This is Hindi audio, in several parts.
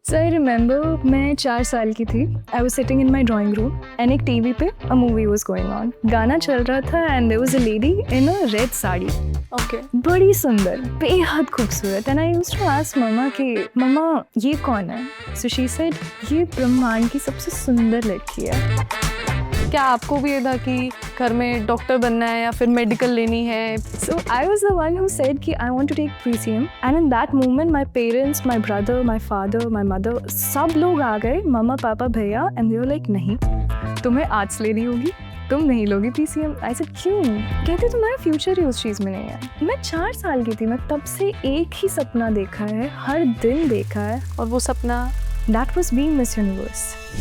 So I remember मैं 4 साल की थी. I was sitting in my drawing room and एक टीवी पे a movie was going on. गाना चल रहा था and there was a lady in a red sari. Okay. बड़ी सुंदर, बेहद खूबसूरत. And I used to ask मम्मा कि मम्मा ये कौन है? So she said ये ब्रह्मांड की सबसे सुंदर लड़की है. क्या आपको भी ये था कि घर में डॉक्टर बनना है या फिर मेडिकल लेनी है? So I was the one who said कि I want to take PCM. And in that moment my parents, my brother, my father, my mother, सब लोग आ गए, मम्मा पापा भैया, and they were like नहीं, तुम्हें आर्ट्स लेनी होगी, तुम नहीं लोगी PCM. I said क्यों? कहते तुम्हारा फ्यूचर ही उस चीज़ में नहीं है. मैं 4 साल की थी, मैं तब से एक ही सपना देखा है, हर दिन देखा है, और वो सपना that was being Miss Universe.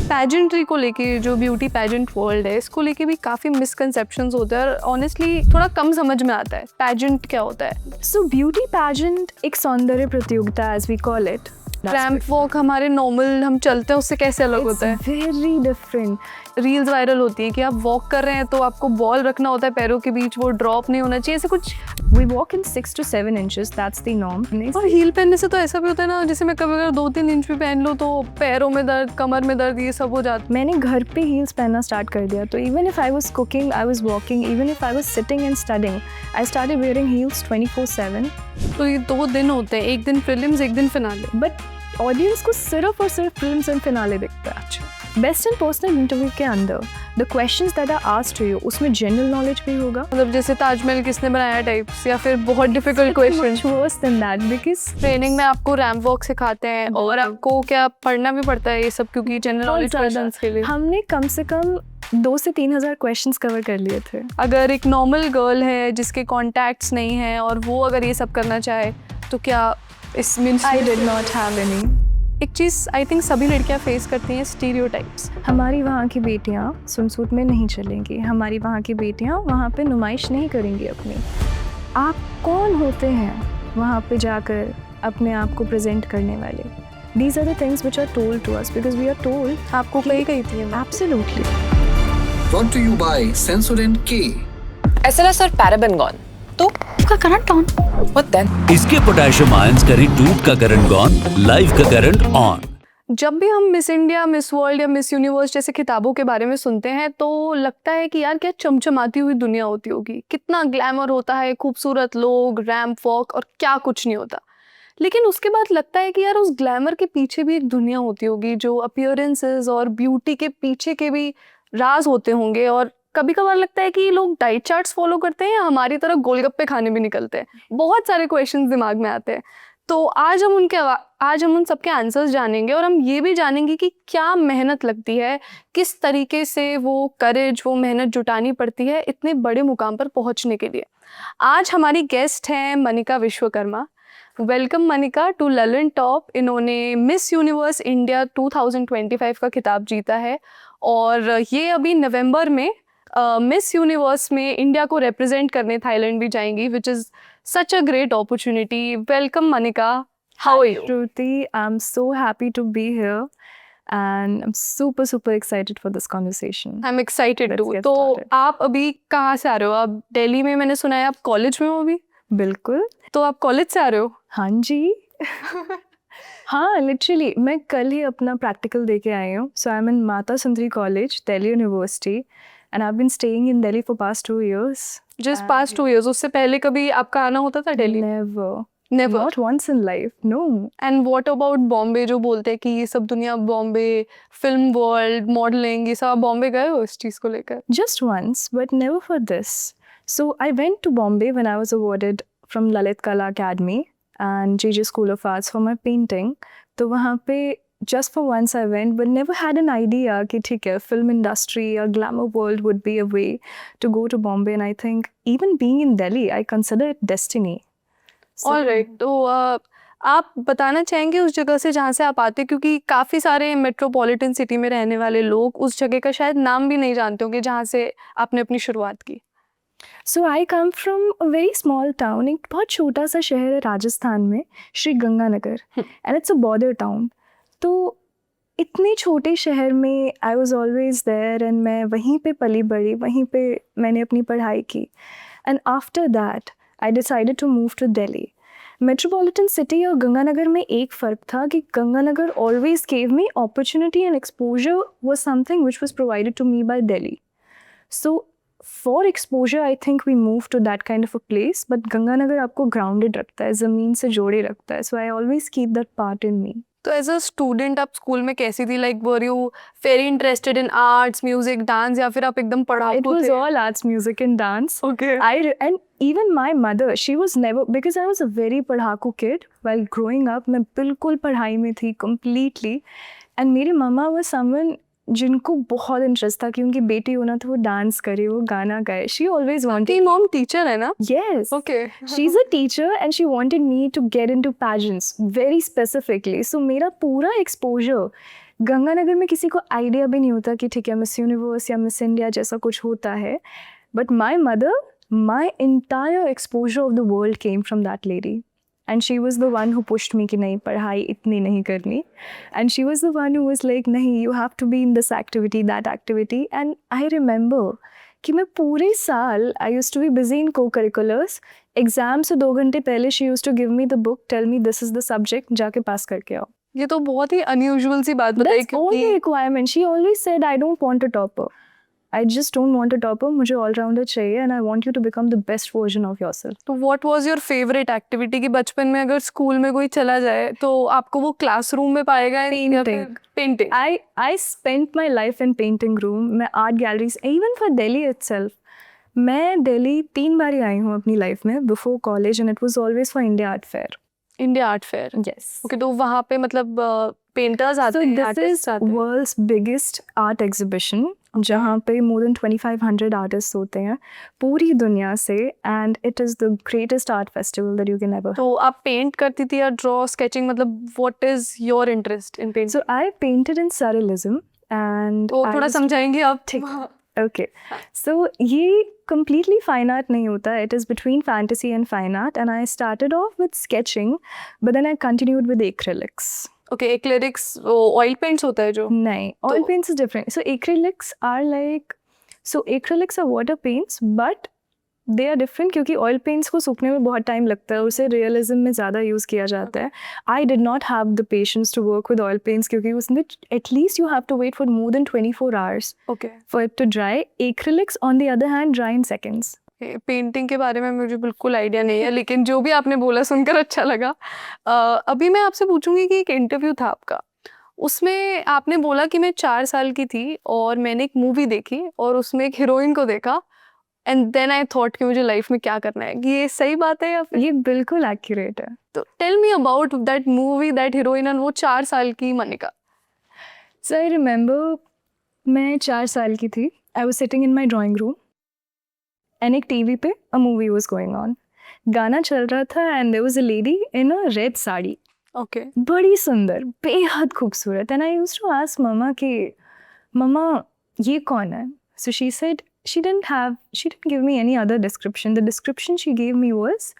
पैजेंट्री को लेके, जो ब्यूटी पैजेंट वर्ल्ड है, इसको लेके भी काफ़ी मिसकंसेप्शंस होते हैं और ऑनेस्टली थोड़ा कम समझ में आता है पैजेंट क्या होता है. So beauty pageant एक सौंदर्य प्रतियोगिता as we call it. Ramp walk हमारे नॉर्मल हम चलते हैं उससे कैसे अलग होता है? Very different. रील्स वायरल होती है कि आप वॉक कर रहे हैं तो आपको बॉल रखना होता है पैरों के बीच, वो ड्रॉप नहीं होना चाहिए, ऐसे कुछ. We walk in 6 to 7 inches. That's the norm. और हील पहनने से तो ऐसा भी होता है ना, जैसे मैं कभी अगर 2-3 इंच भी पहन लूँ तो पैरों में दर्द, कमर में दर्द, ये सब हो जाता. मैंने घर पे हील्स पहनना स्टार्ट कर दिया, तो even if I was cooking, I was walking, even if I was sitting and studying, I started wearing heels 24/7. तो ये 2 दिन होते हैं, एक दिन प्रीलिम्स, एक दिन फिनाले. But ऑडियंस को सिर्फ और सिर्फ फिल्म्स एंड फिनाले दिखता है. अच्छा, बेस्ट एंड पर्सनल इंटरव्यू के अंदर the questions that are asked to you, उसमें जनरल नॉलेज भी होगा. मतलब जैसे ताजमहल किसने बनाया टाइप्स, या फिर बहुत difficult question. Worse than that, because training में आपको रैंप वॉक सिखाते हैं और आपको क्या पढ़ना भी पड़ता है ये सब, क्योंकि जनरल नॉलेज क्वेश्चंस के लिए हमने कम से कम 2 से 3 हज़ार क्वेश्चंस कवर कर लिए थे. अगर एक नॉर्मल गर्ल है जिसके कॉन्टैक्ट्स नहीं हैं और वो अगर ये सब करना चाहे तो क्या इस means I did not have any. एक चीज़ आई थिंक सभी लड़कियां फेस करती हैं, स्टीरियोटाइप्स. हमारी वहाँ की बेटियाँ स्विमसूट में नहीं चलेंगी, हमारी वहाँ की बेटियाँ वहाँ पे नुमाइश नहीं करेंगी अपनी. आप कौन होते हैं वहाँ पे जाकर अपने आप को प्रेजेंट करने वाले? These are the things which are told to us because we are told. आपको कही गई थी? Absolutely. Brought to you by Sensodyne K. SLS और पैराबेन गॉन, तो उसका करंट ऑन. What then? इसके पोटेशियम आयंस करी ट्यूब का करंट गॉन, लाइव का करंट ऑन. जब भी हम मिस इंडिया, मिस वर्ल्ड या मिस यूनिवर्स जैसे खिताबों के बारे में सुनते हैं तो लगता है कि यार क्या चमचमाती हुई दुनिया होती होगी, कितना ग्लैमर होता है, खूबसूरत लोग, रैंप वॉक और क्या कुछ नहीं होता. लेकिन उसके बाद लगता है कि यार उस ग्लैमर के पीछे भी एक दुनिया होती होगी, जो अपीयरेंसेस और ब्यूटी के पीछे के भी राज होते होंगे. और कभी कभार लगता है कि लोग डाइट चार्ट्स फॉलो करते हैं या हमारी तरह गोलगप्पे खाने भी निकलते हैं. बहुत सारे क्वेश्चंस दिमाग में आते हैं. तो आज हम उन सबके आंसर्स जानेंगे और हम ये भी जानेंगे कि क्या मेहनत लगती है, किस तरीके से वो करेज, वो मेहनत जुटानी पड़ती है इतने बड़े मुकाम पर पहुंचने के लिए. आज हमारी गेस्ट हैं Manika Vishwakarma. Welcome Manika to Lallantop. इन्होंने मिस यूनिवर्स इंडिया 2025 का खिताब जीता है और ये अभी नवंबर में मिस यूनिवर्स में इंडिया को रिप्रेजेंट करने थाईलैंड भी जाएंगी, which is such a great opportunity. Welcome Manika. How are you? Shruti, I'm so happy to be here and I'm super excited for this conversation. I'm excited Let's too. get तो started. आप अभी कहाँ से आ रहे हो? आप दिल्ली में, मैंने सुना है आप कॉलेज में हो अभी. बिल्कुल. तो आप कॉलेज से आ रहे हो? हाँ जी. हाँ, लिटरली मैं कल ही अपना प्रैक्टिकल दे के आई हूँ. सो I am in Mata Sundari college, Delhi university, and I have been staying in Delhi for past 2 years. Just past 2 years. उससे पहले कभी आपका आना होता था Delhi? Never. Never. Not once in life. No. And what about Bombay, जो बोलते हैं कि ये सब दुनिया बॉम्बे, फिल्म वर्ल्ड, मॉडलिंग, ये सब आप बॉम्बे गए हो इस चीज़ को लेकर? Just once, but never for this. So I went to Bombay when I was awarded from Lalit Kala Academy and JJ School of Arts for my painting. तो वहाँ पे just for once I went, but never had an idea कि ठीक है, film industry or glamour world would be a way to go to Bombay. And I think even being in Delhi, I consider it destiny. Alright, तो आप बताना चाहेंगे उस जगह से जहाँ से आप आते हैं, क्योंकि काफ़ी सारे मेट्रोपॉलिटन सिटी में रहने वाले लोग उस जगह का शायद नाम भी नहीं जानते होंगे जहाँ से आपने अपनी शुरुआत की. So I come from a very small town. एक बहुत छोटा सा शहर है राजस्थान में, Shri Ganganagar, and it's a border town. तो इतने छोटे शहर में I was always there and मैं वहीं पे पली बड़ी, वहीं पे मैंने अपनी पढ़ाई की. And after that I decided to move to Delhi. Metropolitan city और गंगानगर में एक फ़र्क था कि Ganganagar always gave me opportunity and exposure was something which was provided to me by Delhi. So for exposure I think we move to that kind of a place, but Ganganagar आपको ग्राउंडेड रखता है, ज़मीन से जोड़े रखता है. So I always keep that part in me. तो एज अ स्टूडेंट आप स्कूल में कैसी थी? Like were you very interested in arts, music, dance, या फिर आप एकदम It पढ़ाकू was थे? all arts, music, and dance. Okay. And even my mother, she was never, because I was a very padhaku kid while growing up. मैं बिल्कुल पढ़ाई में थी completely. And मेरी मम्मा was someone जिनको बहुत इंटरेस्ट था कि उनकी बेटी होना तो वो डांस करे, वो गाना गाए. She always wanted. आपकी मॉम टीचर है ना? Yes. Okay. She's a teacher and she wanted me to get into pageants very specifically. So मेरा पूरा exposure गंगानगर में किसी को आइडिया भी नहीं होता कि ठीक है मिस यूनिवर्स या मिस इंडिया जैसा कुछ होता है. But my mother, my entire exposure of the world came from that lady. And she was the one who pushed me कि नहीं पढ़ाई इतनी नहीं करनी. And she was the one who was like नहीं you have to be in this activity that activity. And I remember कि मैं पूरे साल I use to be busy in co curriculars. Exam से 2 घंटे पहले she use to give me the book, tell me this is the subject, जाके पास करके आओ. ये तो बहुत ही अनयूजुअल सी बात बताई That's only क्योंकि requirement. She always said, I don't want a topper. I just don't want a topper. मुझे all-rounder चाहिए and I want you to become the best version of yourself. तो what was your favourite activity? कि बचपन में अगर स्कूल में कोई चला जाए तो आपको वो क्लासरूम में पाएगा या Painting. Painting? I spent my life in painting room. मैं art galleries, even for Delhi itself. मैं दिल्ली 3 बार आई हूँ अपनी लाइफ में before college and it was always for India Art Fair. India art fair. Yes. Okay, तो वहाँ पे मतलब पेंटर्स आते So हैं, this artists is आते हैं. world's biggest art exhibition जहाँ पे more than 2500 artists होते हैं पूरी दुनिया से, and it is the greatest art festival that you can ever. तो आप पेंट करती थी या ड्रॉ, स्केचिंग, मतलब what is your interest in painting? So I painted in surrealism and तो I थोड़ा used- समझाएंगे आप? ठीक. Okay. So ये completely fine art नहीं होता. It is between fantasy and fine art, and I started off with sketching, but then I continued with acrylics. Okay, acrylics oil paints होता है जो? नहीं, oil तो- paints is different. So acrylics are like, so acrylics are water paints, but they are different क्योंकि oil paints को सूखने में बहुत टाइम लगता है, उसे realism में ज़्यादा यूज़ किया जाता है. I did not have the patience to work with oil paints क्योंकि उसमें at least you have to wait for more than 24 hours okay. for it to dry. Acrylics on the other hand dry in seconds. Painting के बारे में मुझे बिल्कुल आइडिया नहीं है, लेकिन जो भी आपने बोला सुनकर अच्छा लगा. अभी मैं आपसे पूछूंगी कि एक इंटरव्यू था आपका, उसमें आपने बोला कि मैं 4 साल की थी और मैंने एक मूवी देखी और उसमें एक हीरोइन को देखा एंड देन आई थॉट कि मुझे लाइफ में क्या करना है. ये सही बात है या फिर? ये बिल्कुल एक्यूरेट है. तो tell me about that movie, that heroine and वो 4 साल की मनिका. So I remember मैं 4 साल की थी. I was sitting in my drawing room and एक टीवी पे a movie was going on. गाना चल रहा था and there was a lady in a red sari, okay. बड़ी सुंदर, बेहद खूबसूरत. And I used to ask मम्मा कि मम्मा ये कौन है? So she said she didn't give me any other description. The description she gave me was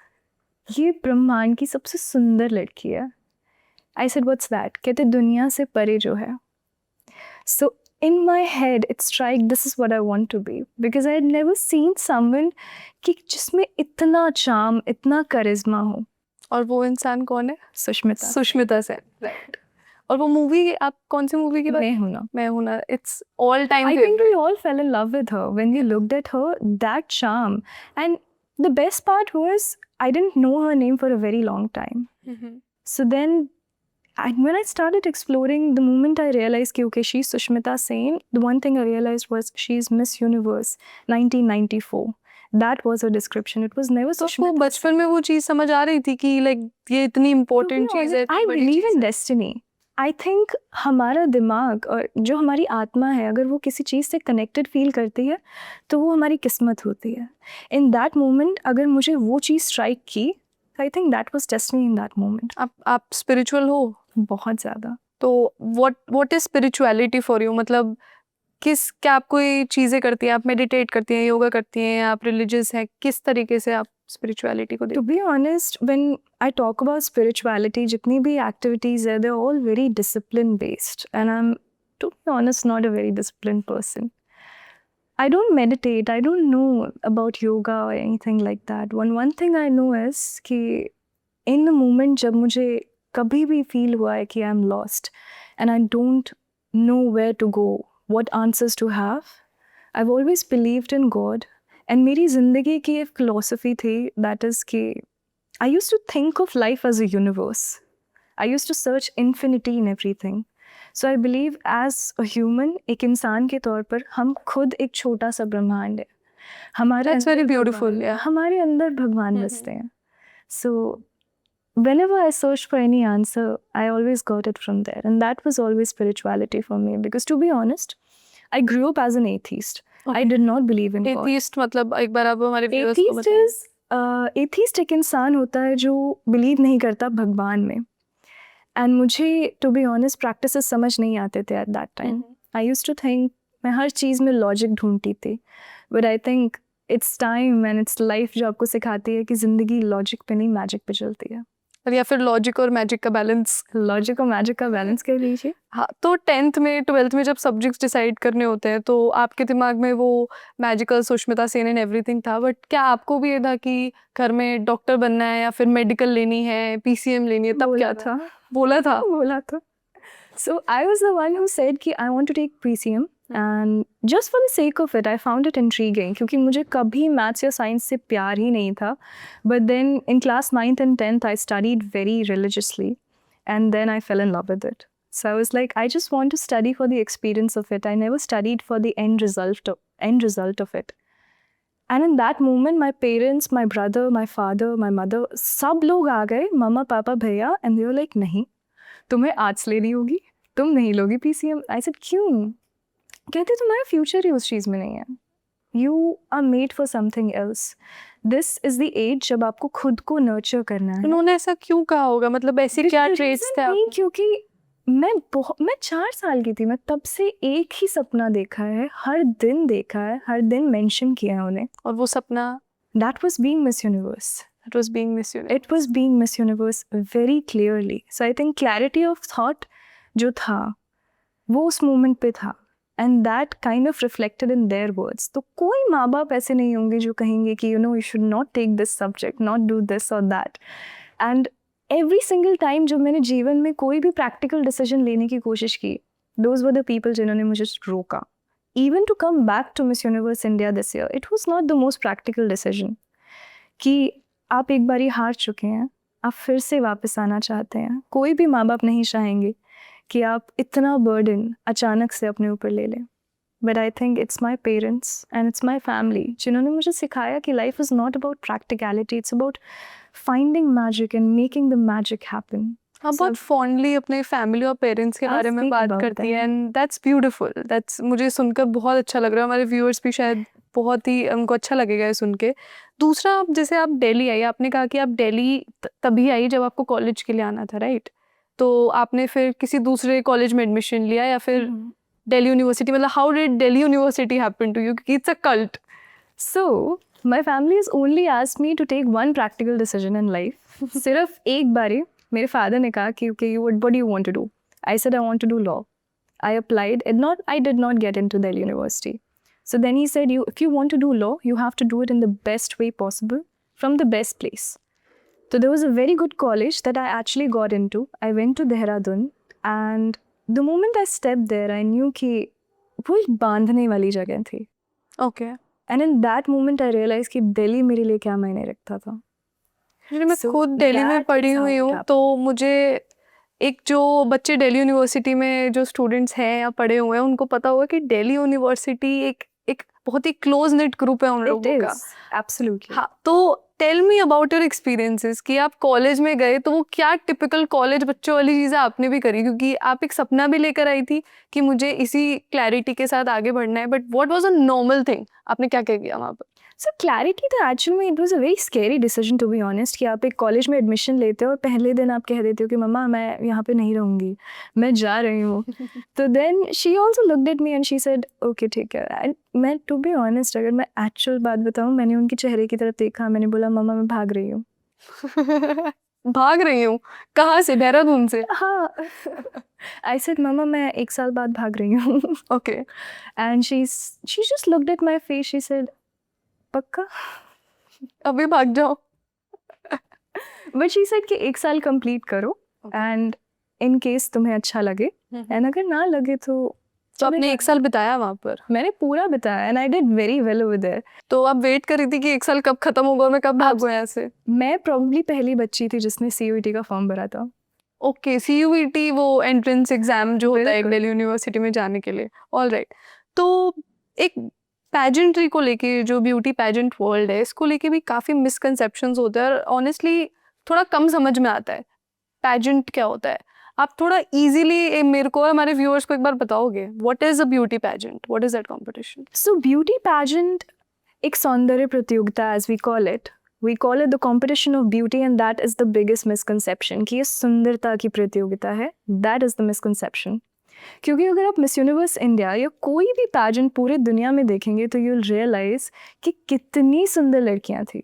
ये ब्रह्मांड की सबसे सुंदर लड़की है. I said what's that? कहते दुनिया से परे जो है. So in my head it struck this is what I want to be because I had never seen someone कि जिसमें इतना charm, इतना करिश्मा हो. और वो इंसान कौन है? सुष्मिता. सुष्मिता सेन. राइट. और वो मूवी, आप कौन सी मूवी की बात? मैं हूँ ना. मैं हूं ना. It's all time I think we all fell in love with her when we looked at her, that charm. And the best part was I didn't know her name for a very long time. So then when I started exploring, the moment I realized कि okay, she's Sushmita Sen, the one thing I realized was she's Miss Universe 1994. That was her description. It was never तो आपको Sushmita. बचपन में वो चीज समझ आ रही थी कि लाइक ये इतनी To इम्पोर्टेंट be चीज है, honest, I इतनी बड़ी believe चीज in है? destiny. I think हमारा दिमाग और जो हमारी आत्मा है अगर वो किसी चीज़ से कनेक्टेड फील करती है तो वो हमारी किस्मत होती है. इन दैट मोमेंट अगर मुझे वो चीज़ स्ट्राइक की, I think that was destiny in that moment. आप स्पिरिचुअल हो? बहुत ज़्यादा. तो what is spirituality for you? मतलब क्या आप कोई चीजें करती हैं? आप मेडिटेट करती हैं, योगा करती हैं, आप रिलीजियस हैं? किस तरीके से आप स्पिरिचुअलिटी को To देखते be honest, when I talk about spirituality, जितनी भी activities है, they're all very discipline based, and I'm, to be honest, not a very disciplined person. I don't meditate. I don't know about yoga or anything like that. One thing I know is कि इन द मोमेंट जब मुझे कभी भी फील हुआ है कि I am lost and I don't know where to go, what answers to have, I have always believed in God. And मेरी ज़िंदगी की एक फिलॉसफी थी, दैट इज़ कि I used to think of life as a universe. I used to search infinity in everything. So I believe as a human, एक इंसान के तौर पर हम खुद एक छोटा सा ब्रह्मांड है. हमारे That's very अंदर beautiful, भगवान- yeah. हमारे अंदर भगवान बसते हैं. So whenever I searched for any answer, I always got it from there. And that was always spirituality for me. Because to be honest, I grew up as an atheist. I did not believe in God. Atheist मतलब एक बार आप हमारे viewers को Atheist बताएं. is atheist एक इंसान होता है जो बिलीव नहीं करता भगवान में. एंड मुझे टू बी ऑनेस्ट प्रैक्टिसेस समझ नहीं आते थे at that time. I used to think, मैं हर चीज़ में लॉजिक ढूंढती थी. But I think it's time and it's life जो आपको सिखाती है कि ज़िंदगी लॉजिक पे नहीं मैजिक पे चलती है. और या फिर लॉजिक और मैजिक का बैलेंस. लॉजिक और मैजिक का बैलेंस कर लीजिए. हाँ, तो 10th में 12th में जब सब्जेक्ट्स डिसाइड करने होते हैं तो आपके दिमाग में वो magical, Sushmita Sen and everything था, बट क्या आपको भी ये था कि घर में डॉक्टर बनना है या फिर मेडिकल लेनी है, PCM लेनी है, तब क्या था? बोला था. So I was the one who said कि I want to take PCM and just for the sake of it I found it intriguing क्योंकि मुझे कभी मैथ्स या साइंस से प्यार ही नहीं था. But then in class 9th and 10th I studied very religiously and then I fell in love with it. So I was like, I just want to study for the experience of it. I never studied for the end result of it. And in that moment, my parents, my brother, my father, my mother, सब लोग आ गए, मम्मा पापा भैया, and they were like, नहीं, तुम्हें आर्ट्स लेनी होगी, तुम नहीं लोगी PCM. I said, क्यों? कहते तुम्हारा फ्यूचर ही उस चीज़ में नहीं है. You are made for something else. This is the age जब आपको खुद को nurture करना है. उन्होंने ऐसा क्यों कहा होगा? मतलब ऐसे क्या The ट्रेट्स reason थे being आप? क्योंकि मैं 4 साल की थी, मैं तब से एक ही सपना देखा है, हर दिन देखा है, हर दिन मेंशन किया है उन्हें. और वो सपना That was being Miss Universe. it was being Miss Universe. It was being Miss Universe very clearly. So I think clarity of thought जो था वो उस मोमेंट पे था. And that kind of reflected in their words. तो कोई माँ बाप ऐसे नहीं होंगे जो कहेंगे कि you should not take this subject, not do this or that. And every single time जब मैंने जीवन में कोई भी practical decision लेने की कोशिश की, those were the people जिन्होंने मुझे रोका. Even to come back to Miss Universe India this year, it was not the most practical decision. कि आप एक बारी हार चुके हैं, आप फिर से वापस आना चाहते हैं. कोई भी माँ बाप नहीं चाहेंगे कि आप इतना बर्डन अचानक से अपने ऊपर ले लें. But I think it's my parents and it's my family जिन्होंने मुझे सिखाया कि life is not about practicality, it's about finding magic and making the magic happen. आप बहुत फॉन्डली अपने फैमिली और पेरेंट्स के I'll बारे में speak बात about करती them. हैं एंड दैट्स ब्यूटीफुल. दैट्स मुझे सुनकर बहुत अच्छा लग रहा है. हमारे व्यूअर्स भी शायद बहुत ही उनको अच्छा लगेगा ये सुन के. दूसरा, आप जैसे आप दिल्ली आई, आपने कहा कि आप दिल्ली तभी आई जब आपको कॉलेज के लिए आना था, राइट? तो आपने फिर किसी दूसरे कॉलेज में एडमिशन लिया या फिर दिल्ली यूनिवर्सिटी, मतलब how did Delhi university happen to you? क्योंकि it's a cult. So, my family has only asked me to take one practical decision in life. सिर्फ एक बारी मेरे father ने कहा कि okay, what do you want to do? I said I want to do law. I applied and I did not get into Delhi University. So then he said, if you want to do law, you have to do it in the best way possible, from the best place. So there was a very good college that I actually got into. I went to Dehradun and the moment I stepped there, I knew कि वो एक बांधने वाली जगह थी. Okay. And in that moment I realized कि दिल्ली मेरे लिए क्या मायने रखता था. मैं So खुद दिल्ली में that पढ़ी is how हुई it हूँ, happened. तो मुझे एक जो बच्चे दिल्ली यूनिवर्सिटी में जो स्टूडेंट्स हैं या पढ़े हुए हैं उनको पता होगा कि दिल्ली यूनिवर्सिटी एक बहुत ही क्लोज नेट ग्रुप है उन It लोगों का. is, absolutely. हाँ, तो tell me about your experiences कि आप कॉलेज में गए तो वो क्या टिपिकल कॉलेज बच्चों वाली चीज़ें आपने भी करी, क्योंकि आप एक सपना भी लेकर आई थी कि मुझे इसी क्लैरिटी के साथ आगे बढ़ना है, but what was a normal thing? आपने क्या क्या किया वहाँ पर? So clarity था actually में, it was a very scary decision to be honest कि आप एक कॉलेज में एडमिशन लेते हो और पहले दिन आप कह देते हो कि मम्मा मैं यहाँ पे नहीं रहूँगी, मैं जा रही हूँ. तो then she also looked at me and she said okay ठीक है. And मैं to be honest अगर मैं actual बात बताऊँ, मैंने उनके चेहरे की तरफ देखा, मैंने बोला मम्मा मैं भाग रही हूँ. भाग रही हूँ? कहाँ से? देहरादून से? हाँ. I said मम्मा मैं 1 साल बाद भाग रही हूँ. Okay. And she just looked at my face, she said पक्का? अभी भाग जाओ. बट शी सेड कि 1 साल कंप्लीट करो एंड इन केस तुम्हें अच्छा लगे एंड अगर ना लगे तो आपने 1 साल बिताया वहाँ पर? मैंने पूरा बिताया and I did very well over there. तो आप वेट कर रही थी कि 1 साल कब खत्म होगा और मैं कब भागूं यहाँ से? मैं प्रॉब्ली पहली बच्ची थी जिसने CUET का फॉर्म भरा था. ओके, CUET वो एंट्रेंस एग्जाम जो होता है बिल्कुल. दिल्ली यूनिवर्सिटी में जाने के लिए. ऑलराइट. तो एक पैजेंट्री को लेके, जो ब्यूटी पैजेंट वर्ल्ड है, इसको लेके भी काफ़ी मिसकंसेप्शंस होते हैं और ऑनेस्टली थोड़ा कम समझ में आता है पैजेंट क्या होता है. आप थोड़ा इजीली मेरे को और हमारे व्यूअर्स को एक बार बताओगे what is a beauty pageant, what is that competition? So beauty pageant एक सौंदर्य प्रतियोगिता as we call it. We call it the competition of beauty and that is the biggest misconception कि ये सुंदरता की प्रतियोगिता है. That is the misconception. क्योंकि अगर आप मिस यूनिवर्स इंडिया या कोई भी पैजेंट पूरे दुनिया में देखेंगे तो you'll realize कि कितनी सुंदर लड़कियां थी.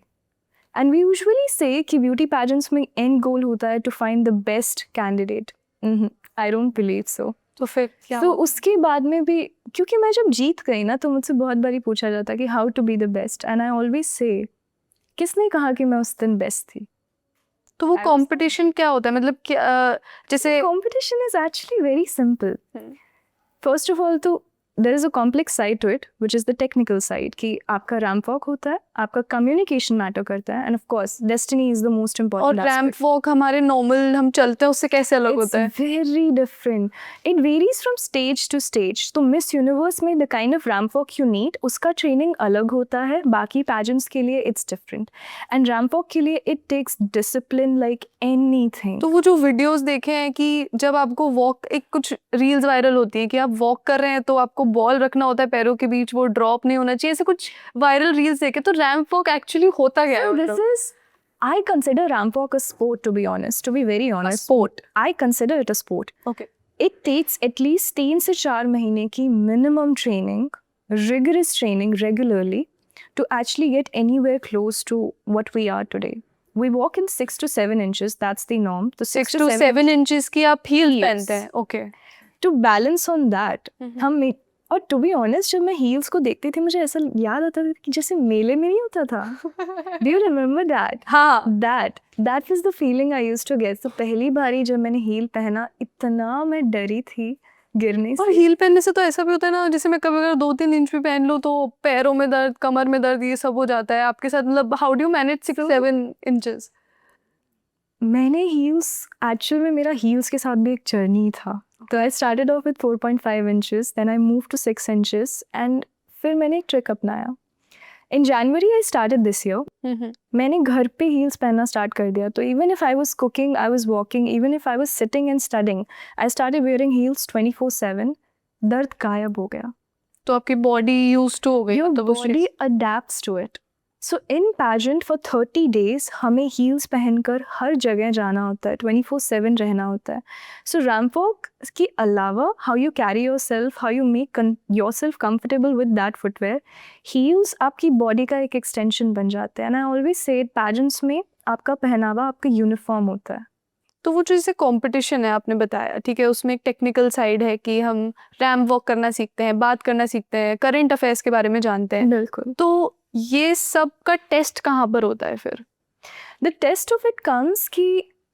And we usually say कि ब्यूटी पैजेंट्स में end goal होता है to find the best candidate. I don't believe so. तो फिर क्या? तो उसके बाद में भी क्योंकि मैं जब जीत गई ना तो मुझसे बहुत बारी पूछा जाता कि how to be the best and I always से किसने कहा कि मैं उस दिन बेस्ट थी. तो वो कंपटीशन क्या होता है, मतलब जैसे competition is actually very simple. First of all तो there is a complex side to it which is the technical side कि आपका रैम्प वॉक होता है, आपका कम्युनिकेशन मैटर करता है and of course destiny is the most और इम्पोर्टेंट. रैंप वॉक हमारे नॉर्मल हम चलते हैं उससे कैसे अलग होता है? Very different. It varies from stage to stage. तो मिस यूनिवर्स में the kind of ramp walk you need उसका ट्रेनिंग अलग होता है. बाकी पैजेंट्स के लिए it's different and ramp walk के लिए it takes discipline like anything. तो वो जो वीडियोस देखे हैं कि जब आपको वॉक, एक कुछ रील्स वायरल होती हैं कि आप वॉक कर रहे हैं तो आपको बॉल रखना होता है पैरों के बीच, वो ड्रॉप नहीं होना चाहिए, ऐसे कुछ वायरल रील्स देखे. तो रैम्प वॉक एक्चुअली होता क्या है? This is, I consider ramp walk a sport, to be honest, to be very honest. sport. I consider it a sport. Okay. It takes at least 3 से 4 महीने की minimum training, rigorous training regularly to actually get anywhere close to what we are today. We walk in 6 to 7 inches, that's the norm. So 6 to 7 inches की आप हील पहनते हैं? Okay. To balance on that, हम और टू बी ऑनेस्ट जब मैं हील्स को देखती थी मुझे ऐसा याद आता था कि जैसे मेले में नहीं होता था. Do you remember that? हाँ. That was the feeling I used to get. तो पहली बारी जब मैंने हील पहना इतना मैं डरी थी गिरने और से. हील पहनने से तो ऐसा भी होता है ना, जैसे मैं कभी अगर 2-3 इंच भी पहन लूँ तो पैरों में दर्द, कमर में दर्द, ये सब हो जाता है आपके साथ. मतलब how do you manage 6-7 inches? मैंने हील्स एक्चुअल में मेरा हील्स के साथ भी एक जर्नी था. तो I started off with 4.5 inches, then I move to 6 inches and फिर मैंने एक ट्रिक अपनाया. In January I started this year. मैंने घर पे हील्स पहनना स्टार्ट कर दिया. तो even if I was cooking, I was walking, even if I was sitting and studying, I started wearing heels 24/7. दर्द गायब हो गया. तो आपकी बॉडी यूज्ड टू हो गई. योर तो वो body adapts to it. So in pageant for 30 days हमें हील्स पहनकर हर जगह जाना होता है, 24/7 रहना होता है. सो रैम्प वॉक के अलावा how you carry your self, how you make your self comfortable with that footwear, heels आपकी बॉडी का एक एक्सटेंशन बन जाते हैं. एंड आई ऑलवेज से पैजेंट्स में आपका पहनावा आपका यूनिफॉर्म होता है. तो वो जो जैसे कंपटीशन है आपने बताया, ठीक है, उसमें एक टेक्निकल साइड है कि हम रैम्प वॉक करना सीखते हैं, बात करना सीखते हैं, करंट अफेयर्स के बारे में जानते हैं. बिल्कुल. तो ये सब का टेस्ट कहाँ पर होता है फिर? The test of it comes कि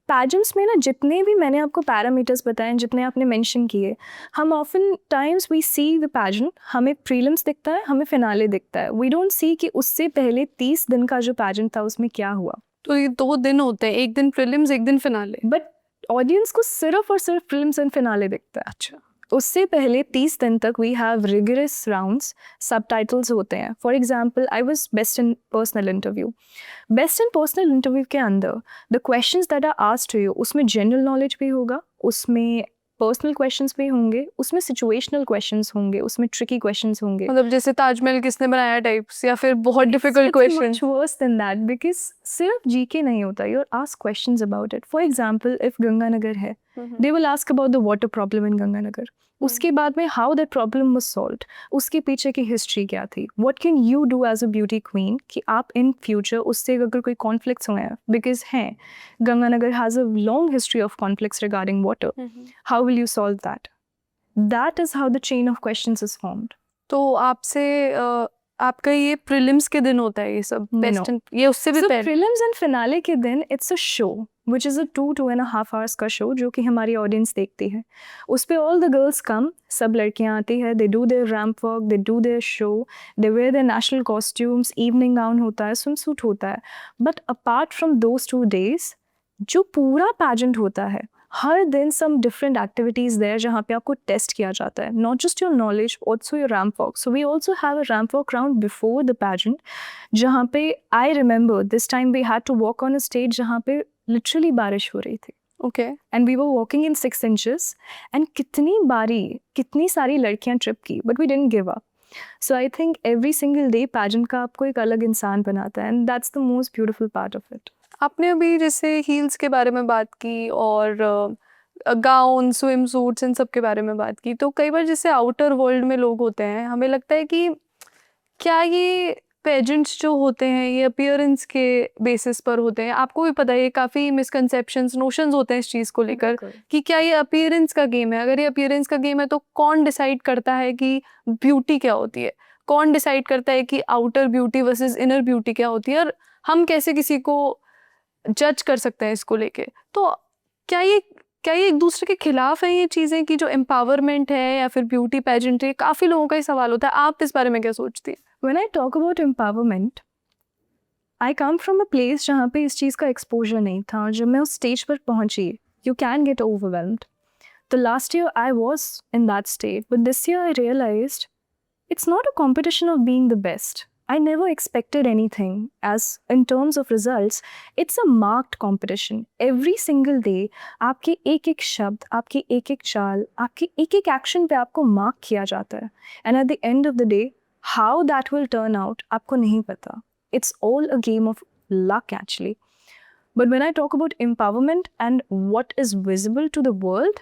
पैजेंट्स में ना जितने भी मैंने आपको पैरामीटर्स बताए, जितने आपने मेंशन किए, हम often times we see the pageant, हमें प्रीलिम्स दिखता है, हमें फिनाले दिखता है. वी डोंट सी कि उससे पहले 30 दिन का जो पैजेंट था उसमें क्या हुआ. तो ये 2 दिन होते हैं, एक दिन प्रीलिम्स, एक दिन फिनाले. बट ऑडियंस को सिर्फ और सिर्फ प्रीलिम्स एंड फिनाले दिखता है. अच्छा. उससे पहले 30 दिन तक we have rigorous rounds, subtitles होते हैं. For example I was best in personal interview. Best in personal interview के अंदर the questions that are asked to you, उसमें जनरल नॉलेज भी होगा, उसमें पर्सनल क्वेश्चंस भी होंगे, उसमें सिचुएशनल क्वेश्चंस होंगे, उसमें ट्रिकी क्वेश्चंस होंगे. मतलब जैसे ताजमहल किसने बनाया टाइप्स, या फिर बहुत difficult question. Much worse than that because सिर्फ जीके नहीं होता, you are asked questions about it. For example, if Ganganagar है, they will ask about the water problem in Ganganagar. उसके बाद में how that problem was solved, उसके पीछे की हिस्ट्री क्या थी, what can you do as a beauty queen कि आप in future उससे अगर कोई conflicts हुए हैं, because हैं, Ganganagar has a long history of conflicts regarding water. How will you solve that? That is how the chain of questions is formed. तो आपसे आपका ये प्रीलिम्स के दिन होता है ये सब बेस्ट No. ये उससे भी So पहले prelims and finale के दिन it's a show which is a 2.5 hours का show जो कि हमारी ऑडियंस देखती है. उस पे all the girls come, सब लड़कियाँ आती है, they do their ramp walk, they do their show, they wear their national costumes, evening gown होता है, swimsuit होता है. But apart from those 2 days, जो पूरा pageant होता है, हर दिन some different activities there जहाँ पे आपको टेस्ट किया जाता है. Not just your knowledge, also your ramp walk. So we also have a ramp walk round before the pageant जहाँ पे I remember this time we had to walk on a stage जहाँ पे literally बारिश हो रही थी. Okay And we were walking in 6 inches and कितनी सारी लड़कियाँ ट्रिप की but we didn't give up. So I think every single day pageant का आपको एक अलग इंसान बनाता है and that's the most beautiful part of it. आपने अभी जैसे हील्स के बारे में बात की और गाउन स्विम सूट्स इन सब के बारे में बात की, तो कई बार जैसे आउटर वर्ल्ड में लोग होते हैं, हमें लगता है कि क्या ये पेजेंट्स जो होते हैं ये अपीयरेंस के बेसिस पर होते हैं. आपको भी पता है ये काफ़ी मिसकंसेप्शंस नोशंस होते हैं इस चीज़ को लेकर कि क्या ये अपीयरेंस का गेम है. अगर ये अपीयरेंस का गेम है तो कौन डिसाइड करता है कि ब्यूटी क्या होती है, कौन डिसाइड करता है कि outer beauty versus inner beauty क्या होती है, और हम कैसे किसी को जज कर सकते हैं इसको लेके. तो क्या ये एक दूसरे के खिलाफ है ये चीज़ें कि जो एम्पावरमेंट है या फिर ब्यूटी पेजेंट्री, काफ़ी लोगों का ये सवाल होता है. आप इस बारे में क्या सोचती हैं? When I talk about empowerment, I come from a place जहाँ पे इस चीज़ का exposure नहीं था. जब मैं उस स्टेज पर पहुँची, you can get overwhelmed. The last year I was in that state, but this year I realized it's not a competition of being the best. I never expected anything as in terms of results. It's a marked competition. Every single day, आपके एक एक शब्द, आपकी एक एक चाल, आपकी एक एक एक्शन पे आपको मार्क किया जाता है. And at the end of the day, how that will turn out, आपको नहीं पता. It's all a game of luck actually. But when I talk about empowerment and what is visible to the world,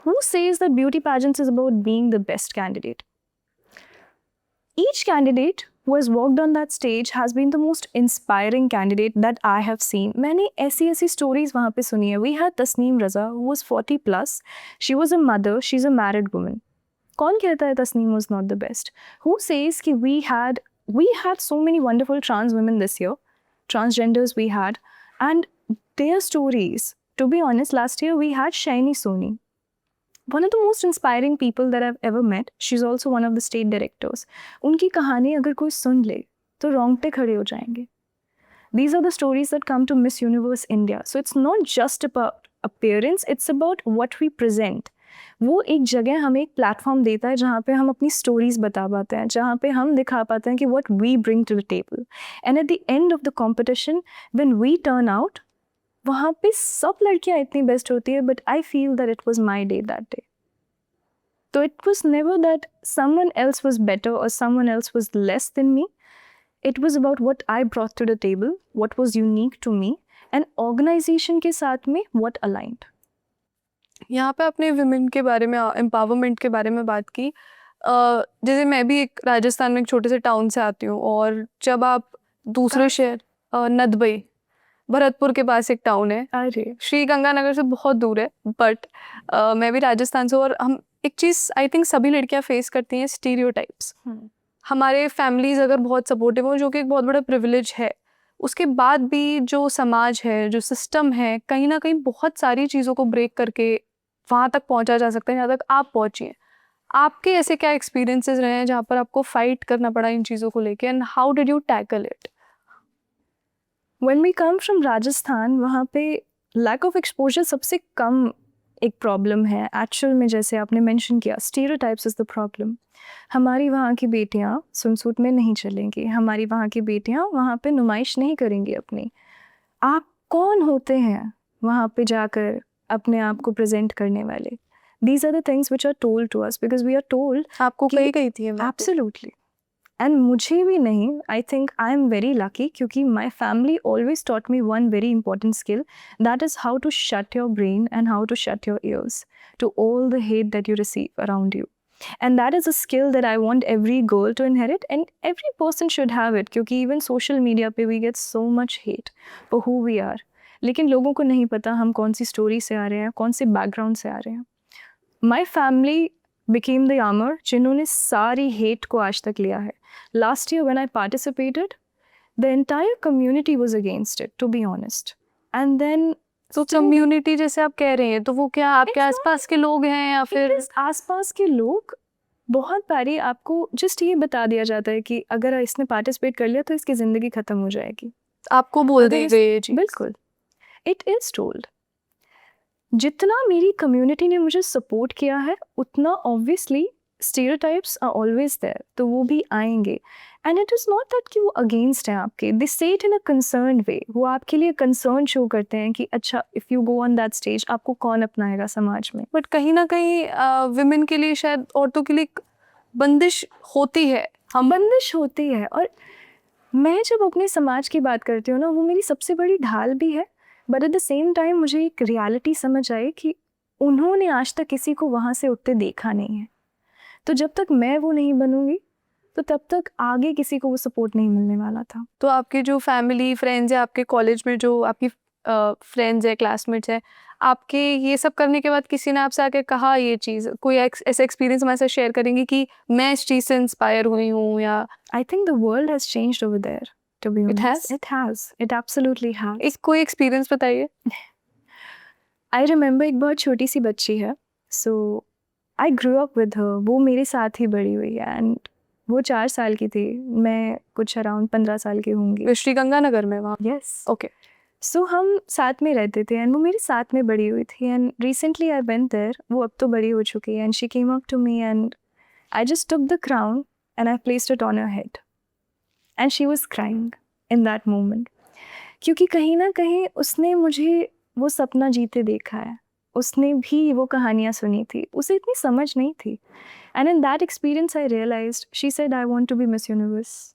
who says that beauty pageants is about being the best candidate? Each candidate who has walked on that stage has been the most inspiring candidate that I have seen. मैंने ऐसी stories वहाँ पे सुनी है. We had Tasneem Raza who was 40 plus. She was a mother. She's a married woman. कौन कहता है Tasneem was not the best? Who says कि we had so many wonderful trans women this year. Transgenders we had. And their stories, to be honest, last year we had Shaini Soni. One of the most inspiring people that I've ever met. She's also one of the state directors. उनकी कहानी अगर कोई सुन ले तो रोंगटे खड़े हो जाएंगे. These are the stories that come to Miss Universe India. So it's not just about appearance, it's about what we present. वो एक जगह हमें एक प्लेटफॉर्म देता है जहाँ पे हम अपनी स्टोरीज बता पाते हैं, जहाँ पे हम दिखा पाते हैं कि what we bring to the table. And at the end of the competition, when we turn out, वहाँ पे सब लड़कियाँ इतनी बेस्ट होती है, but I feel that it was my day that day. तो it was never that someone else was better और someone else was less than me. It was about what I brought to the table, what was unique to me, and organisation के साथ में वट अलाइंड. यहाँ पे आपने विमेन के बारे में, एम्पावरमेंट के बारे में बात की. जैसे मैं भी एक राजस्थान में एक छोटे से टाउन से आती हूँ, और जब आप दूसरे शहर नदबई भरतपुर के पास एक टाउन है, अरे श्री गंगानगर से बहुत दूर है, बट मैं भी राजस्थान से, और हम एक चीज़ आई थिंक सभी लड़कियां फेस करती हैं, स्टीरियोटाइप्स. हमारे फैमिलीज अगर बहुत सपोर्टिव हो, जो कि एक बहुत बड़ा प्रिविलेज है, उसके बाद भी जो समाज है, जो सिस्टम है, कहीं ना कहीं बहुत सारी चीज़ों को ब्रेक करके वहाँ तक पहुँचा जा सकता है जहाँ तक आप पहुँची हैं. आपके ऐसे क्या एक्सपीरियंसेस रहे हैं जहाँ पर आपको फाइट करना पड़ा इन चीज़ों को लेके, and how did you tackle it? When we come from Rajasthan, वहाँ पे lack of exposure सबसे कम एक प्रॉब्लम है. एक्चुअल में जैसे आपने मेंशन किया, stereotypes is the problem. हमारी वहाँ की बेटियाँ swimsuit में नहीं चलेंगी, हमारी वहाँ की बेटियाँ वहाँ पे नुमाइश नहीं करेंगी अपनी. आप कौन होते हैं वहाँ पे जाकर अपने आप को प्रेजेंट करने वाले? These are the things which are told to us because we are told. आपको कि- कही गई थी ये बातें? Absolutely. And मुझे भी नहीं, I think I am very lucky क्योंकि my family always taught me one very important skill, that is how to shut your brain and how to shut your ears to all the hate that you receive around you. And that is a skill that I want every girl to inherit and every person should have it क्योंकि even social media पे we get so much hate for who we are. लेकिन लोगों को नहीं पता हम कौन सी स्टोरी से आ रहे हैं, कौन से बैकग्राउंड से आ रहे हैं. My family became the armor जिन्होंने सारी hate को आज तक लिया है. Last year when I participated, the entire community was against it, to be honest. And then तो कम्युनिटी जैसे आप कह रहे हैं तो वो क्या आपके It's आसपास के लोग हैं या फिर it is आसपास के लोग. बहुत बारी आपको जस्ट ये बता दिया जाता है कि अगर इसने पार्टिसिपेट कर लिया तो इसकी ज़िंदगी ख़त्म हो जाएगी. आपको बोल अगर दी इस- गई ये चीज़? बिल्कुल. It is told. जितना मेरी कम्युनिटी ने मुझे सपोर्ट किया है उतना obviously stereotypes are always there, तो वो भी आएंगे. And it is not that कि वो अगेंस्ट हैं आपके, दे से इट इन अ कंसर्न वे. वो आपके लिए कंसर्न शो करते हैं कि अच्छा if you go on that stage आपको कौन अपनाएगा समाज में. बट कहीं ना कहीं विमेन के लिए शायद औरतों के लिए एक बंदिश होती है. हम बंदिश होती है. और मैं जब अपने समाज की बात करती हूँ ना, वो मेरी सबसे बड़ी ढाल भी है. But at the same time मुझे एक रियलिटी समझ आई कि उन्होंने आज तक किसी को वहाँ से उठते देखा नहीं है. तो जब तक मैं वो नहीं बनूंगी तो तब तक आगे किसी को वो सपोर्ट नहीं मिलने वाला था. तो आपके जो फैमिली फ्रेंड्स है, आपके कॉलेज में जो आपकी फ्रेंड्स है, क्लासमेट्स है, आपके ये सब करने के बाद किसी ने आपसे आके कहा ये चीज़, कोई ऐसा एक्सपीरियंस हमारे साथ शेयर करेंगे कि मैं इस चीज़ से इंस्पायर हुई हूँ या I think the world has changed over there, to be It has? It has. It absolutely has. एक कोई एक्सपीरियंस बताइए. आई रिमेंबर एक बहुत छोटी सी बच्ची है. So I grow up with her. वो मेरे साथ ही बड़ी हुई है. एंड वो 4 साल की थी, मैं कुछ अराउंड 15 साल की होंगी. श्री गंगानगर में वहाँ. यस. ओके. सो हम साथ में रहते थे एंड वो मेरे साथ में बड़ी हुई थी. And recently I went there. वो अब तो बड़ी हो चुकी है. And she came up to me and I just took the crown and I placed it on her head. And she was crying in that moment. क्योंकि कहीं ना कहीं उसने मुझे वो सपना जीते देखा है. उसने भी वो कहानियाँ सुनी थी. उसे इतनी समझ नहीं थी. And in that experience I realised she said I want to be Miss Universe.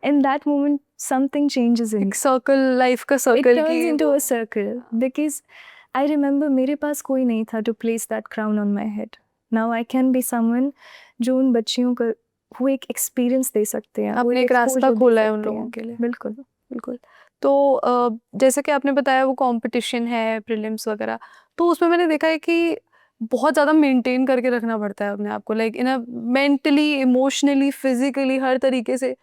In that moment something changes in. एक सर्कल, लाइफ का It circle turns into a circle because I remember मेरे पास कोई नहीं था to place that crown on my head. Now I can be someone जो उन बच्चियों को वो एक एक्सपीरियंस दे सकते हैं. वो आपने एक रास्ता exposure दे खोला है उन सकते लोगों हैं. के लिए. बिल्कुल. बिल्कुल. तो जैसे कि आपने बताया वो कंपटीशन है, प्रीलिम्स वगैरह, तो उसमें मैंने देखा है कि बहुत ज़्यादा मेंटेन करके रखना पड़ता है अपने आप को, like in a mentally, emotionally, physically, हर तरीके से.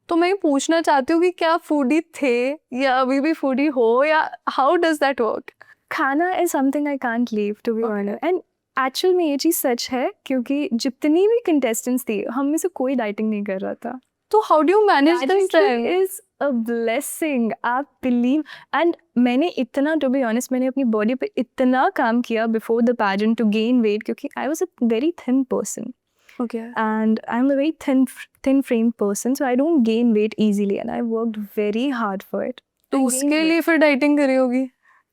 तो मैं ये पूछना चाहती हूँ कि क्या फूडी थे या अभी भी फूडी हो, या हाउ डज दैट वर्क? खाना is something I can't leave, to be Okay. honest. And actual में ये चीज़ सच है क्योंकि जितनी भी कंटेस्टेंट्स थी हम में से कोई डाइटिंग नहीं कर रहा था. तो how do you manage this time? Is a blessing. आप बिलीव. एंड मैंने इतना, टू बी ऑनेस्ट, मैंने अपनी बॉडी पे इतना काम किया before the pageant to gain weight क्योंकि I was a very thin person okay. and I'm a very thin framed person, so I don't gain weight easily and I worked very hard for it. तो उसके लिए फिर डाइटिंग करी होगी?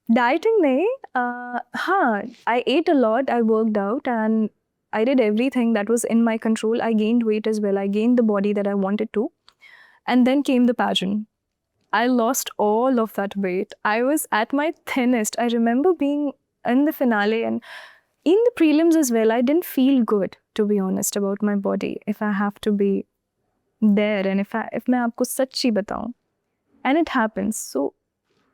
Dieting नहीं, हाँ, I ate a lot, I worked out and I did everything that was in my control. I gained weight as well. I gained the body that I wanted to. And then came the pageant. I lost all of that weight. I was at my thinnest. I remember being in the finale and in the prelims as well. I didn't feel good, to be honest, about my body. If I have to be there and if मैं आपको सच्ची बताऊं. And it happens. So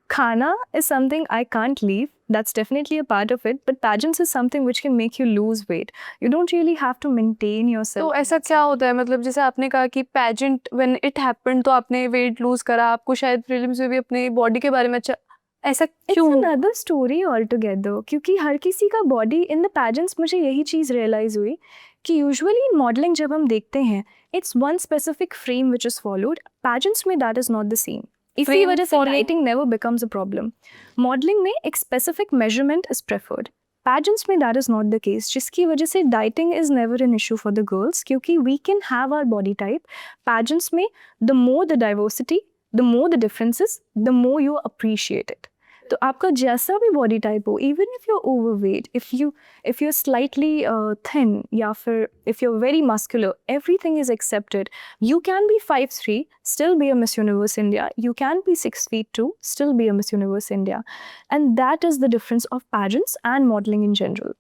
खाना is something I can't leave. That's definitely a part of it. But pageants is something which can make you lose weight. You don't really have to maintain yourself. तो ऐसा क्या होता है, मतलब जैसे आपने कहा कि पैजेंट व्हेन इट हैपेंड तो आपने वेट लूज करा, आपको शायद प्रीलिम्स में भी अपनी बॉडी के बारे में अच्छा, ऐसा It's क्यों? another story altogether. क्योंकि हर किसी का बॉडी इन द पैजेंट्स, मुझे यही चीज़ रियलाइज हुई कि यूजुअली इन मॉडलिंग जब हम देखते हैं it's one specific frame which is followed. Pageants में that is not the same. इसी Frame वजह से follow- dieting never becomes a problem. Modelling में एक specific measurement is preferred. Pageants में that is not the case, जिसकी वजह से dieting is never an issue for the girls क्योंकि we can have our body type. Pageants में the more the diversity, the more the differences, the more you appreciate it. तो आपका जैसा भी बॉडी टाइप हो, even if you overweight, if you slightly thin या फिर if you very muscular, everything is accepted. You can be 5'3", still be a Miss Universe India. You can be 6'2", still be a Miss Universe India. And that is the difference of pageants and modeling in general.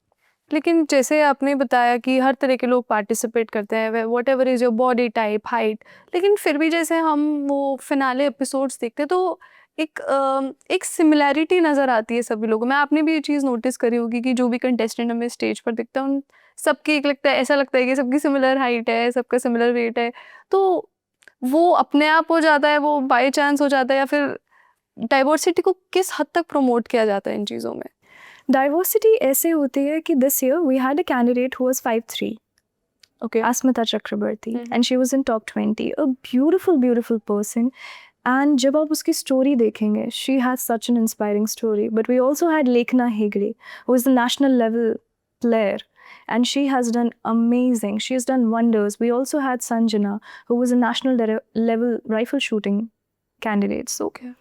लेकिन जैसे आपने बताया कि हर तरह के लोग पार्टिसिपेट करते हैं, what ever is your body type, height, लेकिन फिर भी जैसे हम वो फिनाले एपिसोड्स देखते हैं तो एक सिमिलैरिटी नज़र आती है सभी लोगों में। आपने भी ये चीज़ नोटिस करी होगी कि जो भी कंटेस्टेंट हमें स्टेज पर दिखता है उन सबकी एक लगता है, ऐसा लगता है कि सबकी सिमिलर हाइट है, सबका सिमिलर वेट है, तो वो अपने आप हो जाता है, वो बाय चांस हो जाता है, या फिर डाइवर्सिटी को किस हद तक प्रमोट किया जाता है इन चीज़ों में? डाइवर्सिटी ऐसे होती है कि this year we had a candidate who was 5'3", okay. Asmita Chakrabarti, Mhm. and she was in top 20. A beautiful, beautiful person. And जब आप उसकी story देखेंगे, she has such an inspiring story. But we also had Lekhna Hegde, who is the national level player. And she has done amazing. She has done wonders. We also had Sanjana, who was a national level rifle shooting candidate. So Okay.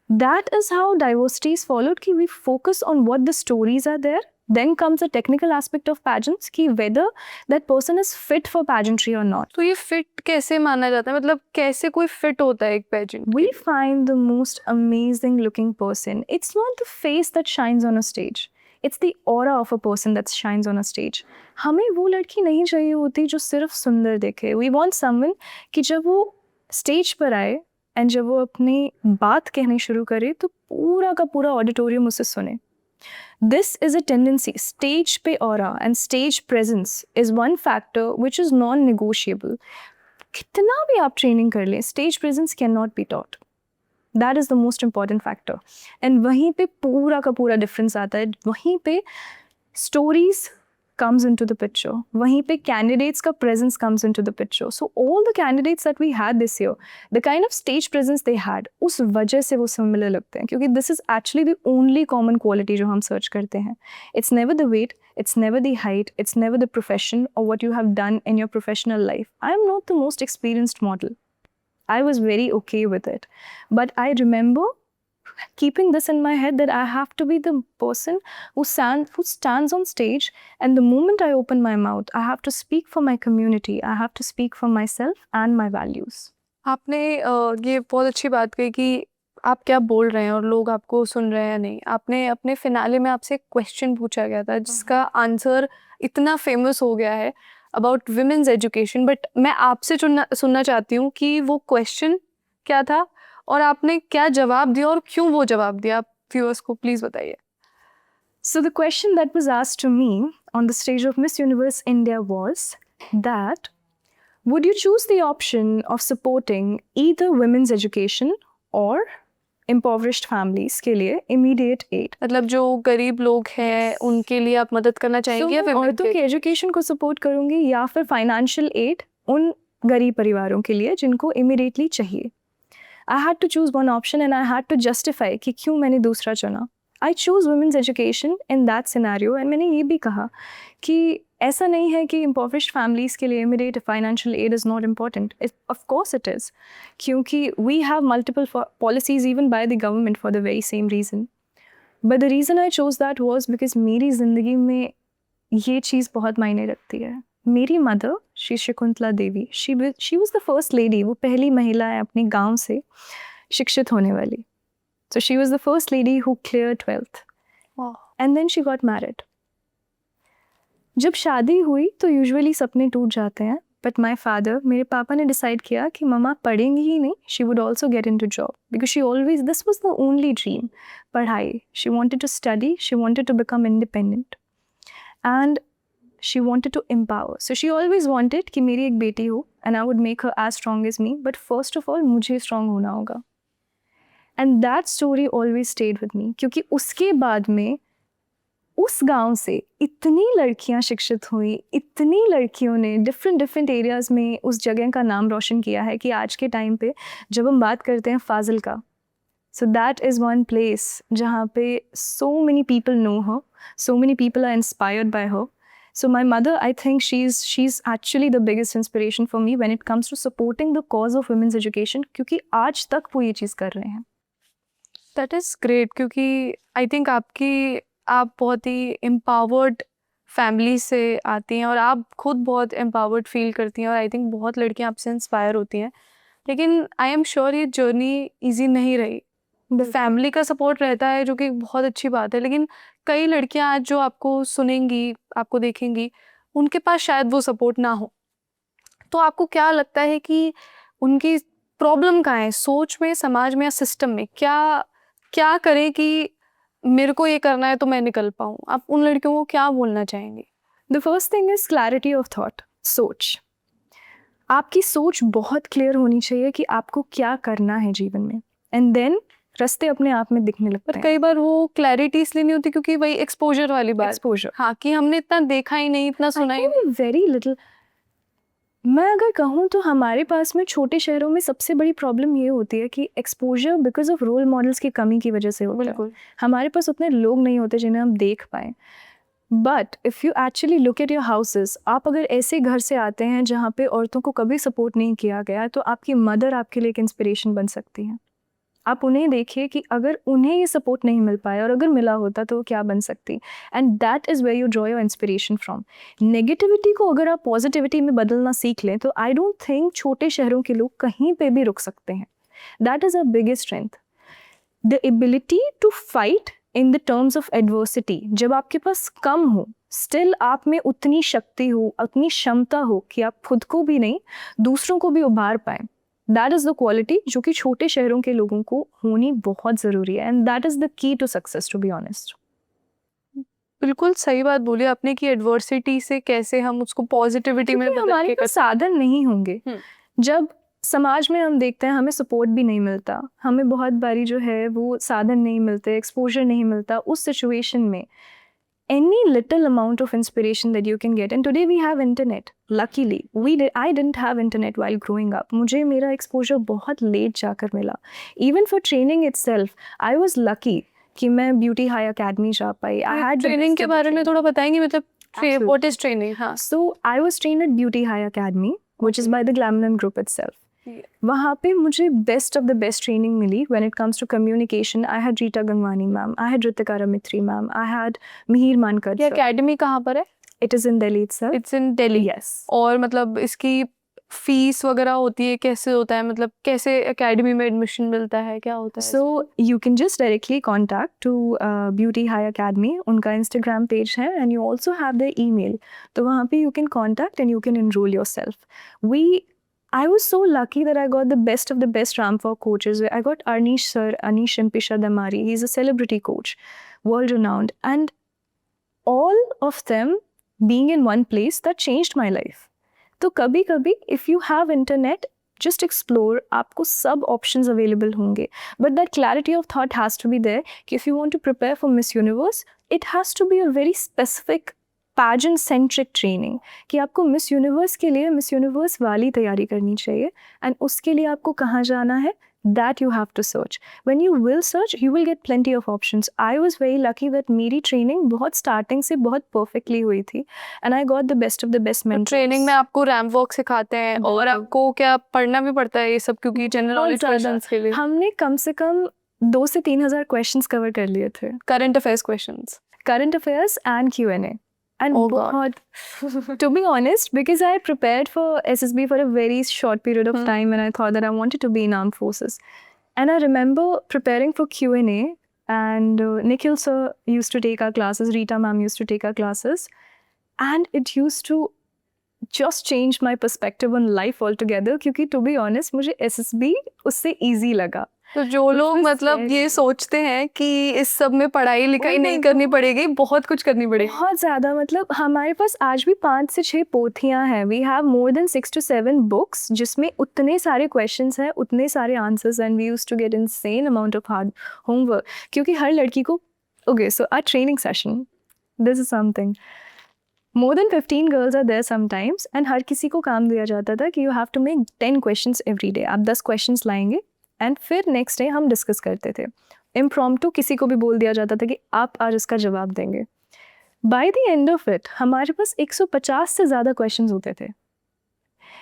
that is how diversity is followed, कि we focus on what the stories are there. Then comes the technical aspect of pageants, कि whether that person is fit for pageantry or not. तो ये फिट कैसे माना जाता है, मतलब कैसे कोई फिट होता है एक pageant? We find the most amazing looking person. It's not the face that shines on a stage. It's the aura of a person that shines on a stage. हमें वो लड़की नहीं चाहिए होती जो सिर्फ सुंदर दिखे. We want someone कि जब वो स्टेज पर आए एंड जब वो अपनी बात कहनी शुरू करे तो पूरा का पूरा ऑडिटोरियम उसे सुने. This is a tendency. Stage pe aura and stage presence is one factor which is non-negotiable. कितना भी आप ट्रेनिंग कर लें, stage presence cannot be taught. That is the most important factor. And वहीं पे पूरा का पूरा difference आता है. वहीं पे stories comes into the picture. वहीं पे candidates का presence comes into the picture. So all the candidates that we had this year, the kind of stage presence they had, उस वजह से वो similar लगते हैं, क्योंकि this is actually the only common quality जो हम search करते हैं. It's never the weight, it's never the height, it's never the profession or what you have done in your professional life. I am not the most experienced model. I was very okay with it. But I remember keeping this in my head that I have to be the person who stands on stage, and the moment I open my mouth, I have to speak for my community. I have to speak for myself and my values. आपने ये बहुत अच्छी बात कही कि आप क्या बोल रहे हैं और लोग आपको सुन रहे हैं या नहीं। आपने अपने फिनाले में आपसे एक क्वेश्चन पूछा गया था जिसका आंसर इतना फेमस हो गया है अबाउट विमेंस एजुकेशन, बट मैं आपसे सुनना चाहती हूँ कि वो क्वेश्चन क्या था और आपने क्या जवाब दिया और क्यों वो जवाब दिया। आप व्यूअर्स को प्लीज़ बताइए। So the question that was asked to me on the stage of Miss Universe India was that, would you choose the option of supporting either women's education or impoverished families के लिए immediate aid? मतलब जो गरीब लोग हैं उनके लिए आप मदद करना चाहेंगे या मैं औरतों की एजुकेशन को सपोर्ट करूंगी या फिर फाइनेंशियल एड उन गरीब परिवारों के लिए जिनको इमीडिएटली चाहिए. I had to choose one option and I had to justify कि क्यों मैंने दूसरा चुना. I chose women's education in that scenario, and मैंने ये भी कहा कि ऐसा नहीं है कि impoverished families के लिए immediate financial aid is not important. Of course it is, क्योंकि we have multiple policies even by the government for the very same reason. But the reason I chose that was because मेरी ज़िंदगी में ये चीज़ बहुत मायने रखती है. मेरी mother Shri Shakuntala Devi, she was the first lady, वो पहली महिला है अपने गांव से शिक्षित होने वाली. So she was the first lady who clear 12th and then she got married. जब शादी हुई तो यूजुअली सपने टूट जाते हैं, बट माई फादर, मेरे पापा ने डिसाइड किया कि मम्मा पढ़ेंगी ही नहीं, she would also get in to job because she always, this was the only dream, पढ़ाई. She wanted to study, she wanted to become independent and she wanted to empower. So she always wanted कि मेरी एक बेटी हो and I would make her as strong as me, but first of all मुझे strong होना होगा. And that story always stayed with me, क्योंकि उसके बाद में उस गांव से इतनी लड़कियां शिक्षित हुई, इतनी लड़कियों ने डिफरेंट एरियाज़ में उस जगह का नाम रोशन किया है कि आज के टाइम पे जब हम बात करते हैं फाजिल का, so that is one place जहाँ पे so many people know her, so many people are inspired by her. So my mother, I think she's actually the biggest inspiration for me when it comes to supporting the cause of women's education, क्योंकि आज तक वो ये चीज़ कर रहे हैं. That is great, क्योंकि I think आप बहुत ही empowered फैमिली से आती हैं और आप खुद बहुत empowered फील करती हैं और I think बहुत लड़कियां आपसे इंस्पायर होती हैं. लेकिन I am sure ये जर्नी ईजी नहीं रही. फैमिली का सपोर्ट रहता है जो कि बहुत अच्छी बात है, लेकिन कई लड़कियां आज जो आपको सुनेंगी, आपको देखेंगी, उनके पास शायद वो सपोर्ट ना हो. तो आपको क्या लगता है कि उनकी प्रॉब्लम कहाँ है, सोच में, समाज में या सिस्टम में? क्या करें कि मेरे को ये करना है तो मैं निकल पाऊँ? आप उन लड़कियों को क्या बोलना चाहेंगे? The first thing is clarity of thought, सोच। आपकी सोच बहुत क्लियर होनी चाहिए कि आपको क्या करना है जीवन में, एंड देन रास्ते अपने आप में दिखने लगते पर हैं। कई बार वो क्लैरिटी इसलिए नहीं होती क्योंकि वही एक्सपोजर वाली बात। एक्सपोजर, हाँ, कि हमने इतना देखा ही नहीं, इतना सुना ही नहीं। Very little. मैं अगर कहूँ तो हमारे पास में छोटे शहरों में सबसे बड़ी प्रॉब्लम ये होती है कि exposure because of role models की कमी की वजह से होता है। बिल्कुल। हमारे पास उतने लोग नहीं होते जिन्हें हम देख पाएँ। But if you actually look at your houses, आप अगर ऐसे घर से आते हैं जहाँ पे औरतों को कभी सपोर्ट नहीं किया गया, तो आपकी मदर आपके लिए एक इंस्पिरेशन बन सकती हैं। आप उन्हें देखिए कि अगर उन्हें ये सपोर्ट नहीं मिल पाया और अगर मिला होता तो वो क्या बन सकती। And that is where you draw your inspiration from. Negativity को अगर आप पॉजिटिविटी में बदलना सीख लें तो आई डोंट थिंक छोटे शहरों के लोग कहीं पे भी रुक सकते हैं। That is a biggest strength, the ability to fight in the terms of adversity. जब आपके पास कम हो, स्टिल आप में उतनी शक्ति हो, उतनी क्षमता हो कि आप खुद को भी नहीं दूसरों को भी उभार पाएँ। दैट इज़ द क्वालिटी जो कि छोटे शहरों के लोगों को होनी बहुत ज़रूरी है, and that is the key to success, to be honest. बिल्कुल सही बात बोली आपने कि एडवर्सिटी से कैसे हम उसको पॉजिटिविटी में क्योंकि बदल हमारे के पास साधन नहीं होंगे। जब समाज में हम देखते हैं हमें सपोर्ट भी नहीं मिलता, हमें बहुत बारी जो है वो साधन नहीं मिलते, एक्सपोजर नहीं मिलता, उस सिचुएशन में any little amount of inspiration that you can get, and today we have internet, luckily I didn't have internet while growing up. मुझे मेरा exposure बहुत late जाकर मिला। Even for training itself, I was lucky कि मैं Beauty High Academy जा पाई। I had ट्रेनिंग के बारे में थोड़ा बताएंगे, मतलब व्हाट इज ट्रेनिंग? हाँ, So I was trained at Beauty High Academy, which is by the Glamnan Group itself. वहाँ पे मुझे best of the best training मिली when it comes to communication. I had Rita Gangwani ma'am, I had Ritika Ramitri ma'am, I had Mihir Mankar. ये एकेडमी कहाँ पर है? It is in Delhi itself. It's in Delhi. Yes. और मतलब इसकी फीस वगैरह होती है, कैसे होता है, मतलब कैसे एकेडमी में एडमिशन मिलता है, क्या होता है? So you can just directly contact to Beauty High Academy, उनका इंस्टाग्राम पेज है, and you also have the email. तो वहाँ पे you can contact and you can enroll yourself. I was so lucky that I got the best of the best Ramp Walk coaches. I got Anish sir, Anish Impisha Damari. He's a celebrity coach, world renowned. And all of them being in one place, that changed my life. तो कभी कभी if you have internet, just explore, आपको सब options available होंगे. But that clarity of thought has to be there कि if you want to prepare for Miss Universe, it has to be a very specific pageant centric training कि आपको मिस यूनिवर्स के लिए मिस यूनिवर्स वाली तैयारी करनी चाहिए, एंड उसके लिए आपको कहाँ जाना है, that you have to search. When you will search you will get plenty of options. I was very lucky that मेरी ट्रेनिंग बहुत स्टार्टिंग से बहुत परफेक्टली हुई थी, and I got the best of the best mentors. Training में आपको रैम्प वॉक सिखाते हैं और आपको क्या पढ़ना भी पड़ता है ये सब, क्योंकि जनरल नॉलेज क्वेश्चंस के लिए हमने कम से कम 2 से 3 हज़ार क्वेश्चंस कवर कर लिए थे। Current affairs questions, current affairs and Q&A. And Oh God. to be honest, because I prepared for SSB for a very short period of time, and I thought that I wanted to be in armed forces. And I remember preparing for Q&A, and Nikhil sir used to take our classes, Rita ma'am used to take our classes, and it used to just change my perspective on life altogether, क्योंकि to be honest मुझे SSB उससे easy लगा। तो जो लोग मतलब ये सोचते हैं कि इस सब में पढ़ाई लिखाई नहीं करनी पड़ेगी, बहुत कुछ करनी पड़ेगी, बहुत ज़्यादा। मतलब हमारे पास आज भी 5 से 6 पोथियाँ हैं। We have more than 6 to 7 books जिसमें उतने सारे क्वेश्चंस हैं, उतने सारे answers, and we used to get insane amount of hard homework, क्योंकि हर लड़की को okay so our training session, this is something, more than 15 girls are there sometimes, and हर किसी को काम दिया जाता था कि you have to make 10 questions every day. आप 10 क्वेश्चंस लाएंगे एंड फिर नेक्स्ट डे हम डिस्कस करते थे। इम्प्रॉम्प्टू किसी को भी बोल दिया जाता था कि आप आज इसका जवाब देंगे। By the end of it हमारे पास 150 से ज़्यादा क्वेश्चंस होते थे,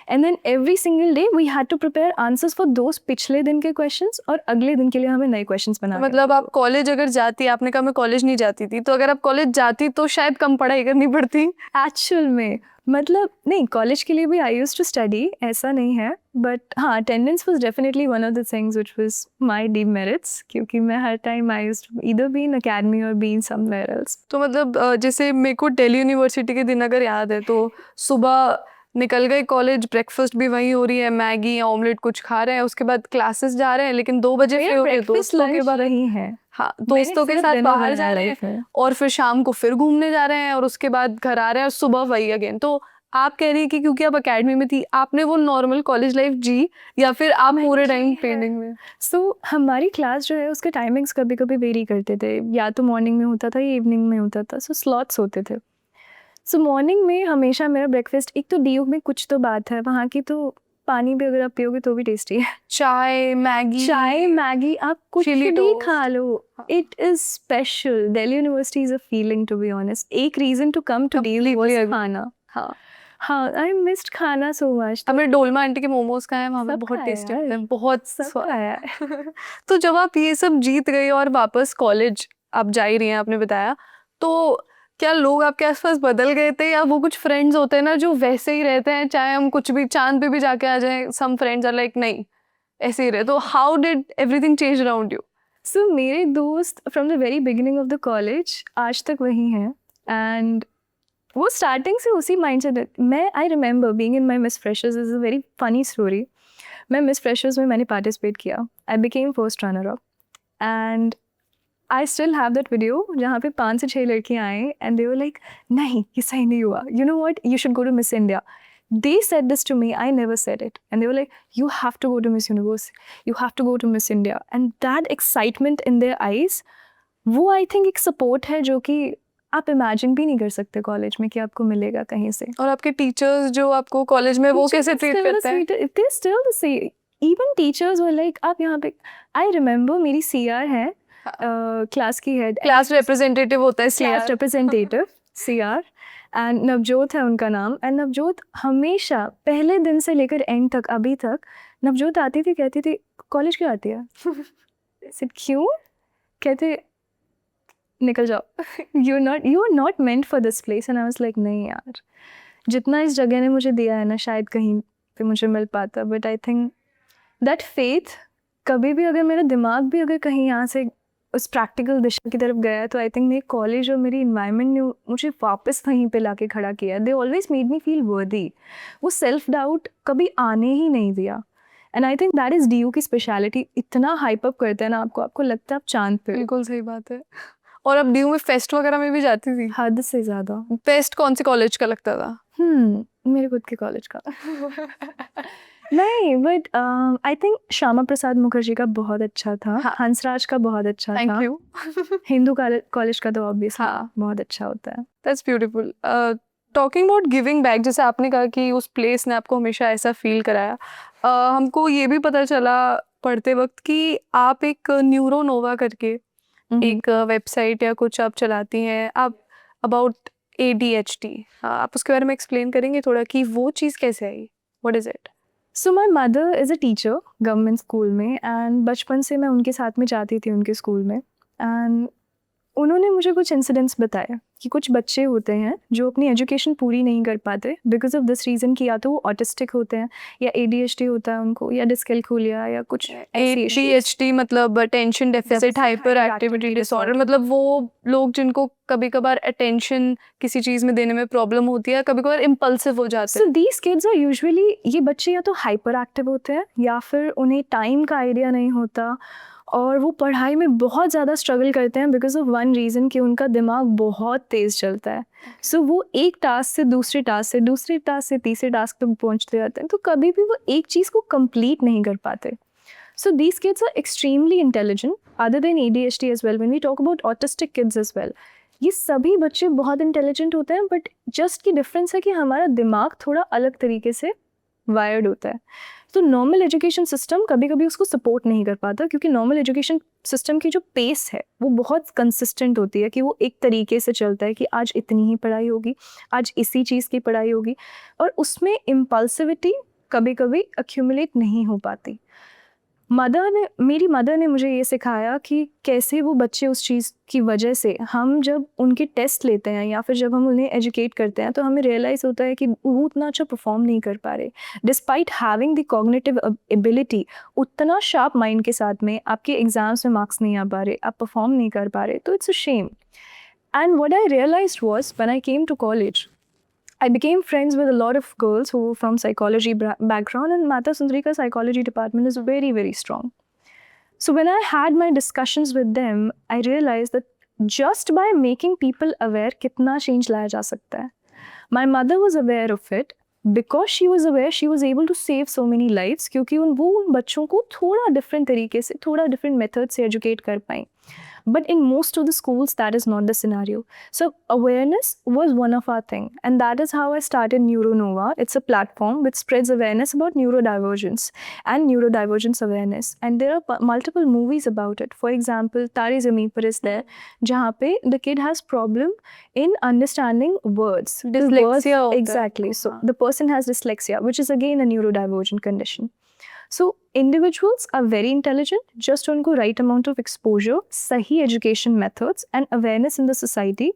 and then every single day we had to prepare answers for those पिछले दिन के क्वेश्चंस, और अगले दिन के लिए हमें नए क्वेश्चंस बनाने। मतलब आप कॉलेज अगर जाती, आपने कहा मैं कॉलेज नहीं जाती थी, तो अगर आप कॉलेज जाती तो शायद कम पढ़ाई करनी पड़ती एक्चुअल में। मतलब नहीं, कॉलेज के लिए भी आई यूज्ड टू स्टडी, ऐसा नहीं है, बट हाँ attendance was definitely one of the things which was my demerits, क्योंकि मैं हर time I used to either be in academy और बी इन समवेयर एल्स। तो मतलब जैसे मेरे को दिल्ली यूनिवर्सिटी के दिन अगर याद है, तो सुबह निकल गए कॉलेज, ब्रेकफास्ट भी वहीं हो रही है, मैगी या ऑमलेट कुछ खा रहे हैं, उसके बाद क्लासेस जा रहे हैं, लेकिन 2 बजे फ्री हो गए दोस्तों के बाद, रही है। हाँ दोस्तों के साथ बाहर जा रहे हैं और फिर शाम को फिर घूमने जा रहे हैं और उसके बाद घर आ रहे हैं और सुबह वही अगेन। तो आप कह रही है कि क्योंकि आप एकेडमी में थी आपने वो नॉर्मल कॉलेज लाइफ जी, या फिर आप पूरे टाइम ट्रेनिंग में? सो हमारी क्लास जो है उसके टाइमिंग्स कभी कभी वेरी करते थे, या तो मॉर्निंग में होता था या इवनिंग में होता था, सो स्लॉट्स होते थे। सो मॉर्निंग में हमेशा मेरा ब्रेकफास्ट, एक तो डीयू में कुछ तो बात है, वहाँ की तो पानी भी अगर आप पियोगे तो भी टेस्टी है। चाय मैगी आप कुछ चिली भी टोस्ट। खा लो, it is special. Delhi university is a feeling, to be honest. एक reason to come to DU Completely was agree. खाना। हाँ, हाँ, आई मिस्ड खाना सो मच। हमने डोलमा आंटी के मोमोज खाए हैं, वहाँ पे सब बहुत खाए टेस्टी यार। होते हैं, बहुत सब स्वाद। खाया तो जब आप ये सब जीत गई और वापस कॉलेज आप जा ही रही हैं, आपने बताया, तो क्या लोग आपके आसपास बदल गए थे, या वो कुछ फ्रेंड्स होते हैं ना जो वैसे ही रहते हैं, चाहे हम कुछ भी चांद पे भी जाके आ जाएं, सम फ्रेंड्स आर लाइक नहीं ऐसे ही रहे। तो how did everything change around you? So मेरे दोस्त from the very beginning of the college आज तक वही हैं, एंड वो स्टार्टिंग से उसी माइंड से। मैं I remember being in my miss freshers, is a very funny story. मैं मिस फ्रेशर्स में मैंने पार्टिसिपेट किया, I became first runner up, and I still have that video जहाँ पे 5 से 6 लड़कियाँ आए एंड दे वर लाइक नहीं ये सही नहीं हुआ, you know what, you should go to Miss India. They said this to me, I never said it. And they were like, you have to go to Miss Universe, you have to go to Miss India. And that excitement in their eyes, वो I think एक support है जो कि आप imagine भी नहीं कर सकते कॉलेज में कि आपको मिलेगा कहीं से। और आपके टीचर्स जो आपको कॉलेज में वो कैसे ट्रीट करते हैं? They're still the same. Even teachers were like, आप यहाँ पे, I remember मेरी CR है, क्लास की हेड, क्लास रिप्रेजेंटेटिव होता है class representative CR, and Navjot है उनका नाम। एंड नवजोत हमेशा पहले दिन से लेकर एंड तक, अभी तक नवजोत आती थी, कहती थी कॉलेज क्यों आती है? सिर्फ क्यों? कहते निकल जाओ, you are not meant for this place. And I was like नहीं यार, जितना इस जगह ने मुझे दिया है ना शायद कहीं पे मुझे मिल पाता, but I think that faith कभी भी अगर मेरा दिमाग भी अगर कहीं यहाँ से उस प्रैक्टिकल दिशा की तरफ गया तो आई थिंक मेरे कॉलेज और मेरी इन्वायरमेंट ने मुझे वापस वहीं पे लाके खड़ा किया। They always made me feel वर्दी। वो सेल्फ डाउट कभी आने ही नहीं दिया। And I think that is DU की स्पेशलिटी। इतना हाइप अप करते हैं ना आपको लगता है आप चांद पे। बिल्कुल सही बात है। और अब DU में फेस्ट वगैरह में भी जाती थी? हद से ज़्यादा। बेस्ट कौन से कॉलेज का लगता था? मेरे खुद के कॉलेज का। नहीं, but I think Shyama Prasad Mukherjee का बहुत अच्छा था। हाँ। हंसराज का बहुत अच्छा था। Thank you. हिंदू कॉलेज का तो ऑब्वियसली हाँ। बहुत अच्छा होता है। That's beautiful. Talking about giving back, जैसे आपने कहा कि उस प्लेस ने आपको हमेशा ऐसा फील कराया, हमको ये भी पता चला पढ़ते वक्त कि आप एक न्यूरोनोवा करके एक वेबसाइट या कुछ आप चलाती हैं, आप अबाउट ADHD, आप उसके बारे में एक्सप्लेन करेंगे थोड़ा कि वो चीज़ कैसे आई? What is it? So my mother is a teacher government school में, एंड बचपन से मैं उनके साथ में जाती थी उनके स्कूल में। एंड उन्होंने मुझे कुछ इंसिडेंट्स बताए कि कुछ बच्चे होते हैं जो अपनी एजुकेशन पूरी नहीं कर पाते बिकॉज ऑफ दिस रीज़न कि या तो वो ऑटिस्टिक होते हैं या ADHD होता है उनको, या डिस्कैल्कुलिया या कुछ ऐसी issues। ADHD मतलब attention deficit hyper activity disorder, मतलब वो लोग जिनको कभी कभार अटेंशन किसी चीज़ में देने में प्रॉब्लम होती है, कभी कभार इम्पल्सिव हो जाते सो हैं। दीज किड्स आर यूजुअली, ये बच्चे या तो हाइपर एक्टिव होते हैं या फिर उन्हें टाइम का आइडिया नहीं होता, और वो पढ़ाई में बहुत ज़्यादा स्ट्रगल करते हैं बिकॉज ऑफ वन रीज़न कि उनका दिमाग बहुत तेज़ चलता है। सो वो एक टास्क से दूसरे टास्क से, दूसरे टास्क से तीसरे टास्क तक पहुंचते रहते हैं, तो कभी भी वो एक चीज़ को कंप्लीट नहीं कर पाते। So these kids are extremely intelligent other than ADHD as well, when we talk about autistic kids as well. ये सभी बच्चे बहुत इंटेलिजेंट होते हैं, बट जस्ट की डिफरेंस है कि हमारा दिमाग थोड़ा अलग तरीके से वायर्ड होता है। तो नॉर्मल एजुकेशन सिस्टम कभी कभी उसको सपोर्ट नहीं कर पाता, क्योंकि नॉर्मल एजुकेशन सिस्टम की जो पेस है वो बहुत कंसिस्टेंट होती है कि वो एक तरीके से चलता है कि आज इतनी ही पढ़ाई होगी, आज इसी चीज़ की पढ़ाई होगी, और उसमें इम्पल्सिविटी कभी कभी एक्यूमुलेट नहीं हो पाती। मेरी मदर ने मुझे ये सिखाया कि कैसे वो बच्चे उस चीज़ की वजह से, हम जब उनके टेस्ट लेते हैं या फिर जब हम उन्हें एजुकेट करते हैं तो हमें रियलाइज़ होता है कि वो उतना अच्छा परफॉर्म नहीं कर पा रहे despite having the cognitive ability. उतना शार्प माइंड के साथ में आपके एग्जाम्स में मार्क्स नहीं आ पा रहे, आप परफॉर्म नहीं कर पा रहे, तो it's a shame. And what I realised was when I came to college, I became friends with a lot of girls who were from psychology background, and Mata Sundari psychology department is very, very strong. So when I had my discussions with them, I realized that just by making people aware, kitna change लाया जा सकता है. My mother was aware of it. Because she was aware, she was able to save so many lives क्योंकि वो उन बच्चों को थोड़ा different तरीके से, थोड़ा different methods से educate कर पाई. But in most of the schools, that is not the scenario. So awareness was one of our thing. And that is how I started NeuroNova. It's a platform which spreads awareness about neurodivergence and neurodivergence awareness. And there are multiple movies about it. For example, Tare Zameen Par is there, jahan pe the kid has problem in understanding words. Dyslexia होता है. Exactly. So the person has dyslexia, which is again a neurodivergent condition. So individuals are very intelligent, just उनको right amount of exposure, सही education methods and awareness in the society,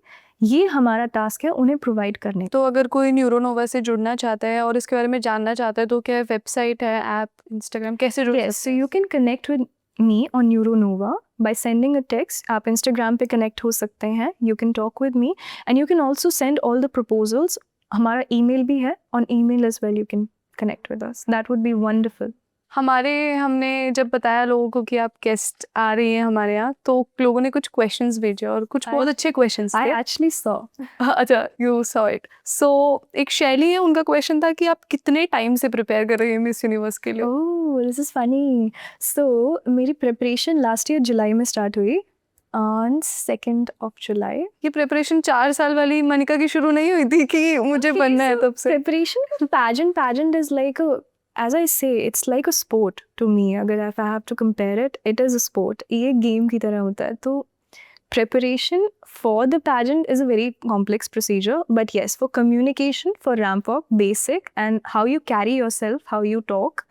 ये हमारा task है उन्हें provide करने. तो अगर कोई न्यूरोनोवा से जुड़ना चाहता है और इसके बारे में जानना चाहता है तो क्या वेबसाइट है, ऐप, इंस्टाग्राम, कैसे जुड़ Yes, so you can connect with me on NeuroNova by sending a text. आप Instagram पे connect हो सकते हैं. You can talk with me and you can also send all the proposals. हमारा email भी है. On email as well you can connect with us. That would be wonderful. हमने जब बताया लोगों को कि आप गेस्ट आ रही हैं हमारे यहाँ, तो लोगों ने कुछ क्वेश्चंस भेजे और कुछ बहुत अच्छे क्वेश्चंस I थे. actually saw. अच्छा, यू सॉ इट. सो एक शैली है, उनका क्वेश्चन था कि आप कितने टाइम से प्रिपेयर कर रही हैं मिस यूनिवर्स के लिए. Oh, this is funny. So, मेरी preparation last year जुलाई में start हुई. On 2nd of July. ये प्रिपरेशन 4 साल वाली मनिका की शुरू नहीं हुई थी कि मुझे बनना है तब से? Preparation for pageant is like a, as I say, it's like a sport to me. अगर if I have to compare it, it is a sport. ये game की तरह होता है. तो preparation for the pageant is a very complex procedure. But yes, for communication, for ramp walk, basic, and how you carry yourself, how you talk,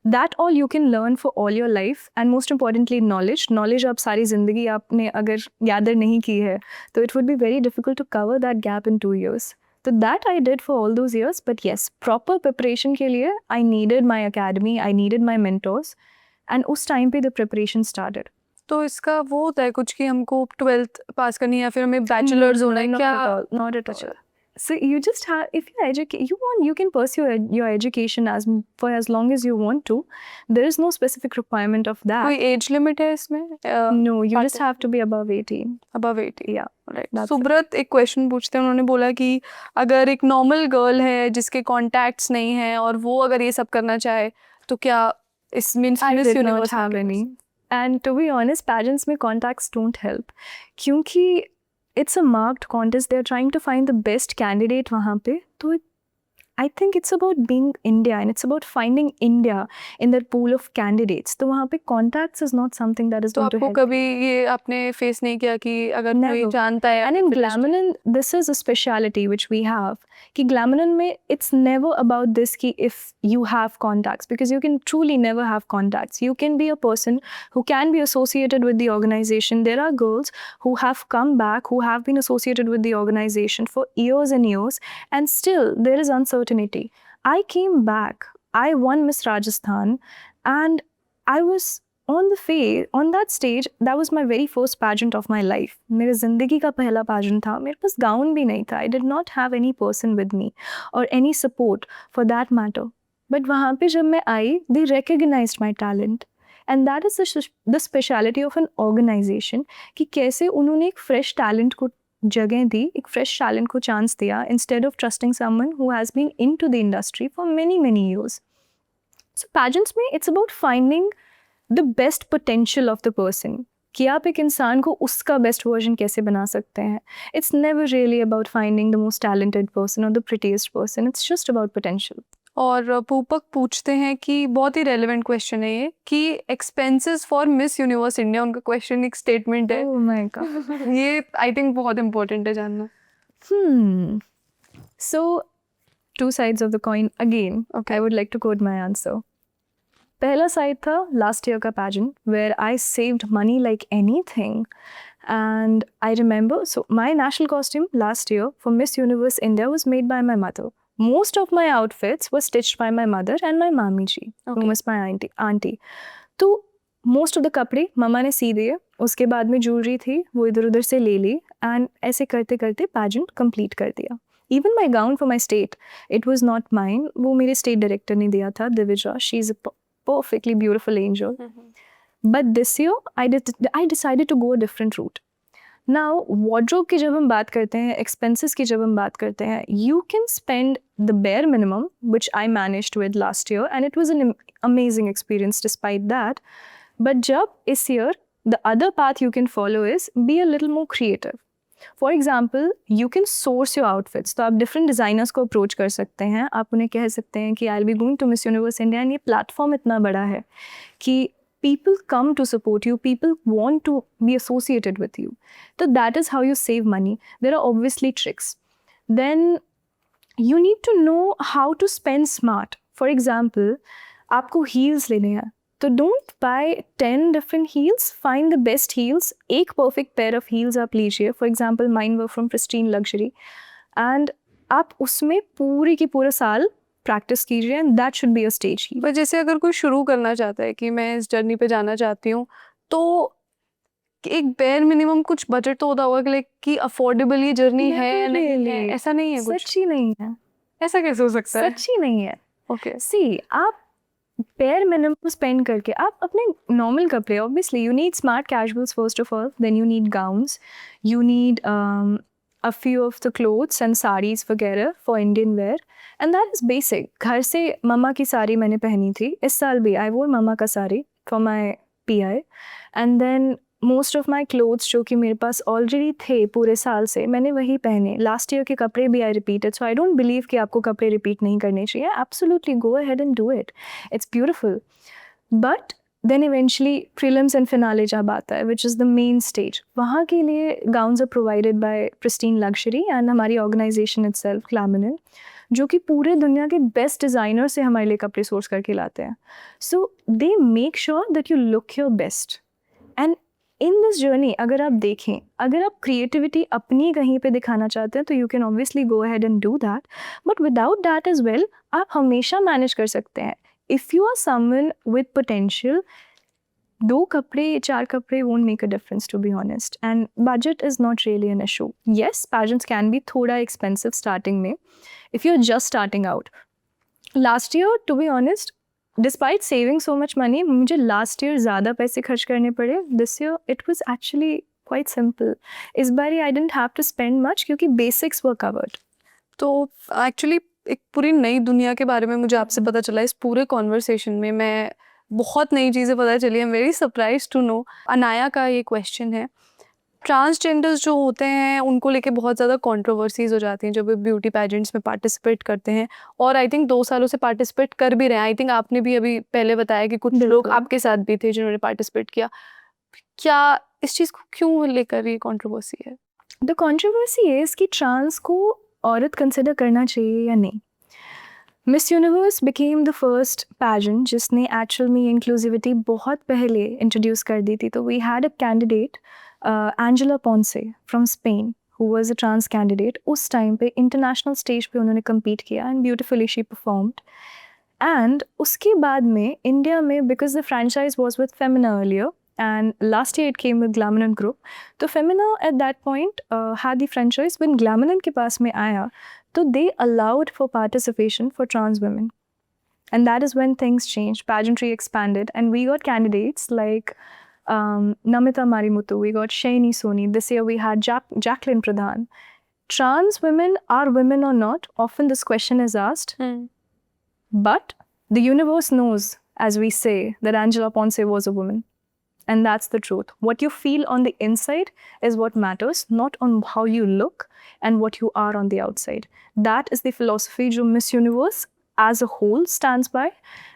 that all you can learn for all your life. And most importantly, knowledge आप सारी ज़िंदगी आपने अगर gather नहीं की है, तो it would be very difficult to cover that gap in 2 years. So that I did for all those years. But yes, proper preparation के लिए I needed my academy, I needed my mentors, and उस time पे the preparation started. तो इसका वो होता है कुछ कि हमको 12th पास करनी है या फिर हमें बैचलर्स होना है क्या? Not at all. So you just have, if you can pursue your education for as long as you want to. There is no specific requirement of that. कोई एज लिमिट है इसमें? No, you just have to be above 18. above 18. Yeah. Right. Subrat एक क्वेश्चन पूछते हैं, उन्होंने बोला कि अगर एक नॉर्मल गर्ल है जिसके कॉन्टैक्ट्स नहीं हैं और वो अगर ये सब करना चाहे तो क्या इस means I miss did not universe have any. And to be honest, pageants में contacts don't help. क्योंकि it's a marked contest. They're trying to find the best candidate वहाँ पे. तो I think it's about being India and it's about finding India in that pool of candidates. तो वहाँ पे contacts is not something that is तो going to आपको help. कभी ये आपने फेस नहीं किया कि अगर कोई Never. जानता है? And in Glamanon, this is a speciality which we have. कि Glamanon में it's never about this कि if you have contacts, because you can truly never have contacts. You can be a person who can be associated with the organization. There are girls who have come back, who have been associated with the organization for years and years, and still there is uncertainty. I came back. I won Miss Rajasthan, and I was on that stage. That was my very first pageant of my life. मेरे ज़िंदगी का पहला pageant था. मेरे पास गाउन भी नहीं था. I did not have any person with me or any support for that matter. But वहाँ पे जब मैं आई, they recognized my talent. And that is the speciality of an organization कि कैसे उन्होंने एक fresh talent को जगह दी, एक fresh talent को chance दिया instead of trusting someone who has been into the industry for many years. So pageants में it's about finding the best potential of the person. कि आप एक इंसान को उसका best version कैसे बना सकते हैं. It's never really about finding the most talented person or the prettiest person. It's just about potential. और पूपक पूछते हैं कि बहुत ही रेलेवेंट क्वेश्चन है ये कि expenses for miss Universe India, उनका क्वेश्चन एक स्टेटमेंट है. Oh my God. ये आई थिंक बहुत इंपॉर्टेंट है जानना. So, 2 sides of the coin again. Okay. I would like to quote my answer. पहला साइड था लास्ट ईयर का pageant where I saved money like anything. And I remember, so my national costume last year for Miss Universe India was made by my mother. Most of my outfits were stitched by my mother and my mami ji, who was my auntie. तो most of the कपड़े मम्मा ने सी दिए. उसके बाद में ज्वेलरी थी वो इधर उधर से ले ली, and ऐसे करते करते pageant complete कर दिया. Even my gown for my state, it was not mine. वो मेरे state director ने दिया था, Divija. She's a perfectly beautiful angel. But this year, I decided to go a different route. Now, wardrobe की जब हम बात करते हैं, expenses की जब हम बात करते हैं, you can spend the bare minimum, which I managed with last year, and it was an amazing experience despite that. But जब इस year, the other path you can follow is be a little more creative. For example, you can source your outfits. तो आप different designers को approach कर सकते हैं. आप उन्हें कह सकते हैं कि I'll be going to Miss Universe India, and ये platform इतना बड़ा है कि people come to support you, people want to be associated with you. So that is how you save money. There are obviously tricks. Then you need to know how to spend smart. For example, आपको heels लेने हैं. तो don't buy 10 different heels, find the best heels. एक perfect pair of heels आप लीजिए. For example, mine were from Pristine Luxury. And आप उसमें पूरी की पूरा साल प्रैक्टिस कीजिए, and that should be a stage heel. पर जैसे अगर कोई शुरू करना चाहता है कि मैं इस जर्नी पे जाना चाहती हूँ, तो एक बेयर मिनिमम कुछ बजट तो होता होगा कि लाइक कि अफोर्डेबल ये जर्नी है या नहीं है, ऐसा नहीं है कुछ? सच्ची नहीं है. ऐसा कैसे हो सकता है? सच्ची नहीं है. ओके. See, आप bare minimum spend करके आप अपने normal कपड़े, obviously you need smart casuals first of all, then you need gowns, you need a few of the clothes and sarees वगैरह for Indian wear, and that is basic. घर से मम्मा की साड़ी मैंने पहनी थी, इस साल भी I wore मम्मा का sari for my PI, and then most of my clothes जो कि मेरे पास already थे पूरे साल से, मैंने वही पहने. Last year के कपड़े भी I repeated, so I don't believe कि आपको कपड़े repeat नहीं करने चाहिए. Absolutely, go ahead and do it. It's beautiful. But then eventually prelims and finale जब आता है, which is the main stage. वहाँ के लिए gowns are provided by Pristine Luxury and हमारी organization itself, Glaminin, जो कि पूरे दुनिया के बेस्ट डिज़ाइनर से हमारे लिए कपड़े सोर्स करके लाते हैं. So they make sure that you look your best. And in this journey अगर आप देखें, अगर आप क्रिएटिविटी अपनी कहीं पे दिखाना चाहते हैं तो you can obviously go ahead and do that, but without that as well आप हमेशा मैनेज कर सकते हैं. If you are someone with potential, 2 कपड़े 4 कपड़े won't make a difference, to be honest, and budget is not really an issue. Yes, pageants can be थोड़ा expensive starting में if you're just starting out. Last year, to be honest, despite saving so much money, मुझे last year ज़्यादा पैसे खर्च करने पड़े. This year it was actually quite simple. इस बारी I didn't have to spend much क्योंकि basics were covered. तो एक्चुअली एक पूरी नई दुनिया के बारे में मुझे आपसे पता चला इस पूरे कॉन्वर्सेशन में. मैं बहुत नई चीज़ें पता चली. I am very surprise to know. Anaya का ये क्वेश्चन है, ट्रांसजेंडर्स जो होते हैं उनको लेके बहुत ज़्यादा कंट्रोवर्सीज हो जाती हैं जब वे ब्यूटी पैजेंट्स में पार्टिसिपेट करते हैं, और आई थिंक 2 सालों से पार्टिसिपेट कर भी रहे हैं. आई थिंक आपने भी अभी पहले बताया कि कुछ लोग आपके साथ भी थे जिन्होंने पार्टिसिपेट किया. क्या इस चीज़ को क्यों लेकर ये कंट्रोवर्सी है? द कंट्रोवर्सी इज़ कि ट्रांस को औरत कंसिडर करना चाहिए या नहीं. Miss Universe became the first pageant जिसने एक्चुअल में इंक्लूसिविटी बहुत पहले इंट्रोड्यूस कर दी थी. तो we had a candidate Angela Ponce from Spain who was a trans candidate. उस टाइम पे इंटरनेशनल स्टेज पे उन्होंने कम्पीट किया and beautifully she performed. And उसके बाद में इंडिया में, because the franchise was with Femina earlier and last year it came with Glaminin Group. तो Femina at that point had the franchise. When Glaminin के पास में आया तो they allowed for participation for trans women, and that is when things changed. Pageantry expanded and we got candidates like Namita Marimuthu, we got Shaini Soni. This year we had Jacqueline Pradhan. Trans women are women or not? Often this question is asked. But the universe knows, as we say, that Angela Ponce was a woman. And that's the truth. What you feel on the inside is what matters, not on how you look and what you are on the outside. That is the philosophy जो Miss Universe as a whole stands by,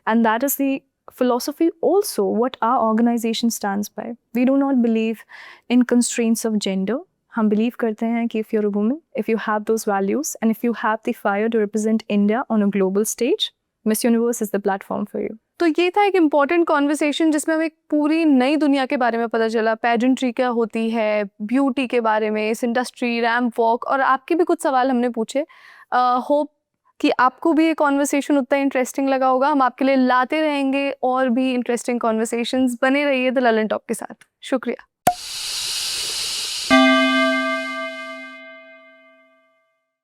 and that is the philosophy also what our organization stands by. We do not believe in constraints of gender. हम believe करते हैं कि if you're a woman, if you have those values, and if you have the fire to represent India on a global stage, Miss Universe is the platform for you. तो ये था एक इम्पॉर्टेंट कॉन्वर्सेशन जिसमें हमें एक पूरी नई दुनिया के बारे में पता चला. पैजेंट्री क्या होती है, ब्यूटी के बारे में, इस इंडस्ट्री, रैम्प वॉक, और आपके भी कुछ सवाल हमने पूछे. होप कि आपको भी ये कॉन्वर्सेशन उतना इंटरेस्टिंग लगा होगा. हम आपके लिए लाते रहेंगे और भी इंटरेस्टिंग कॉन्वर्सेशंस. बने रहिए द ललन टॉक के साथ. शुक्रिया.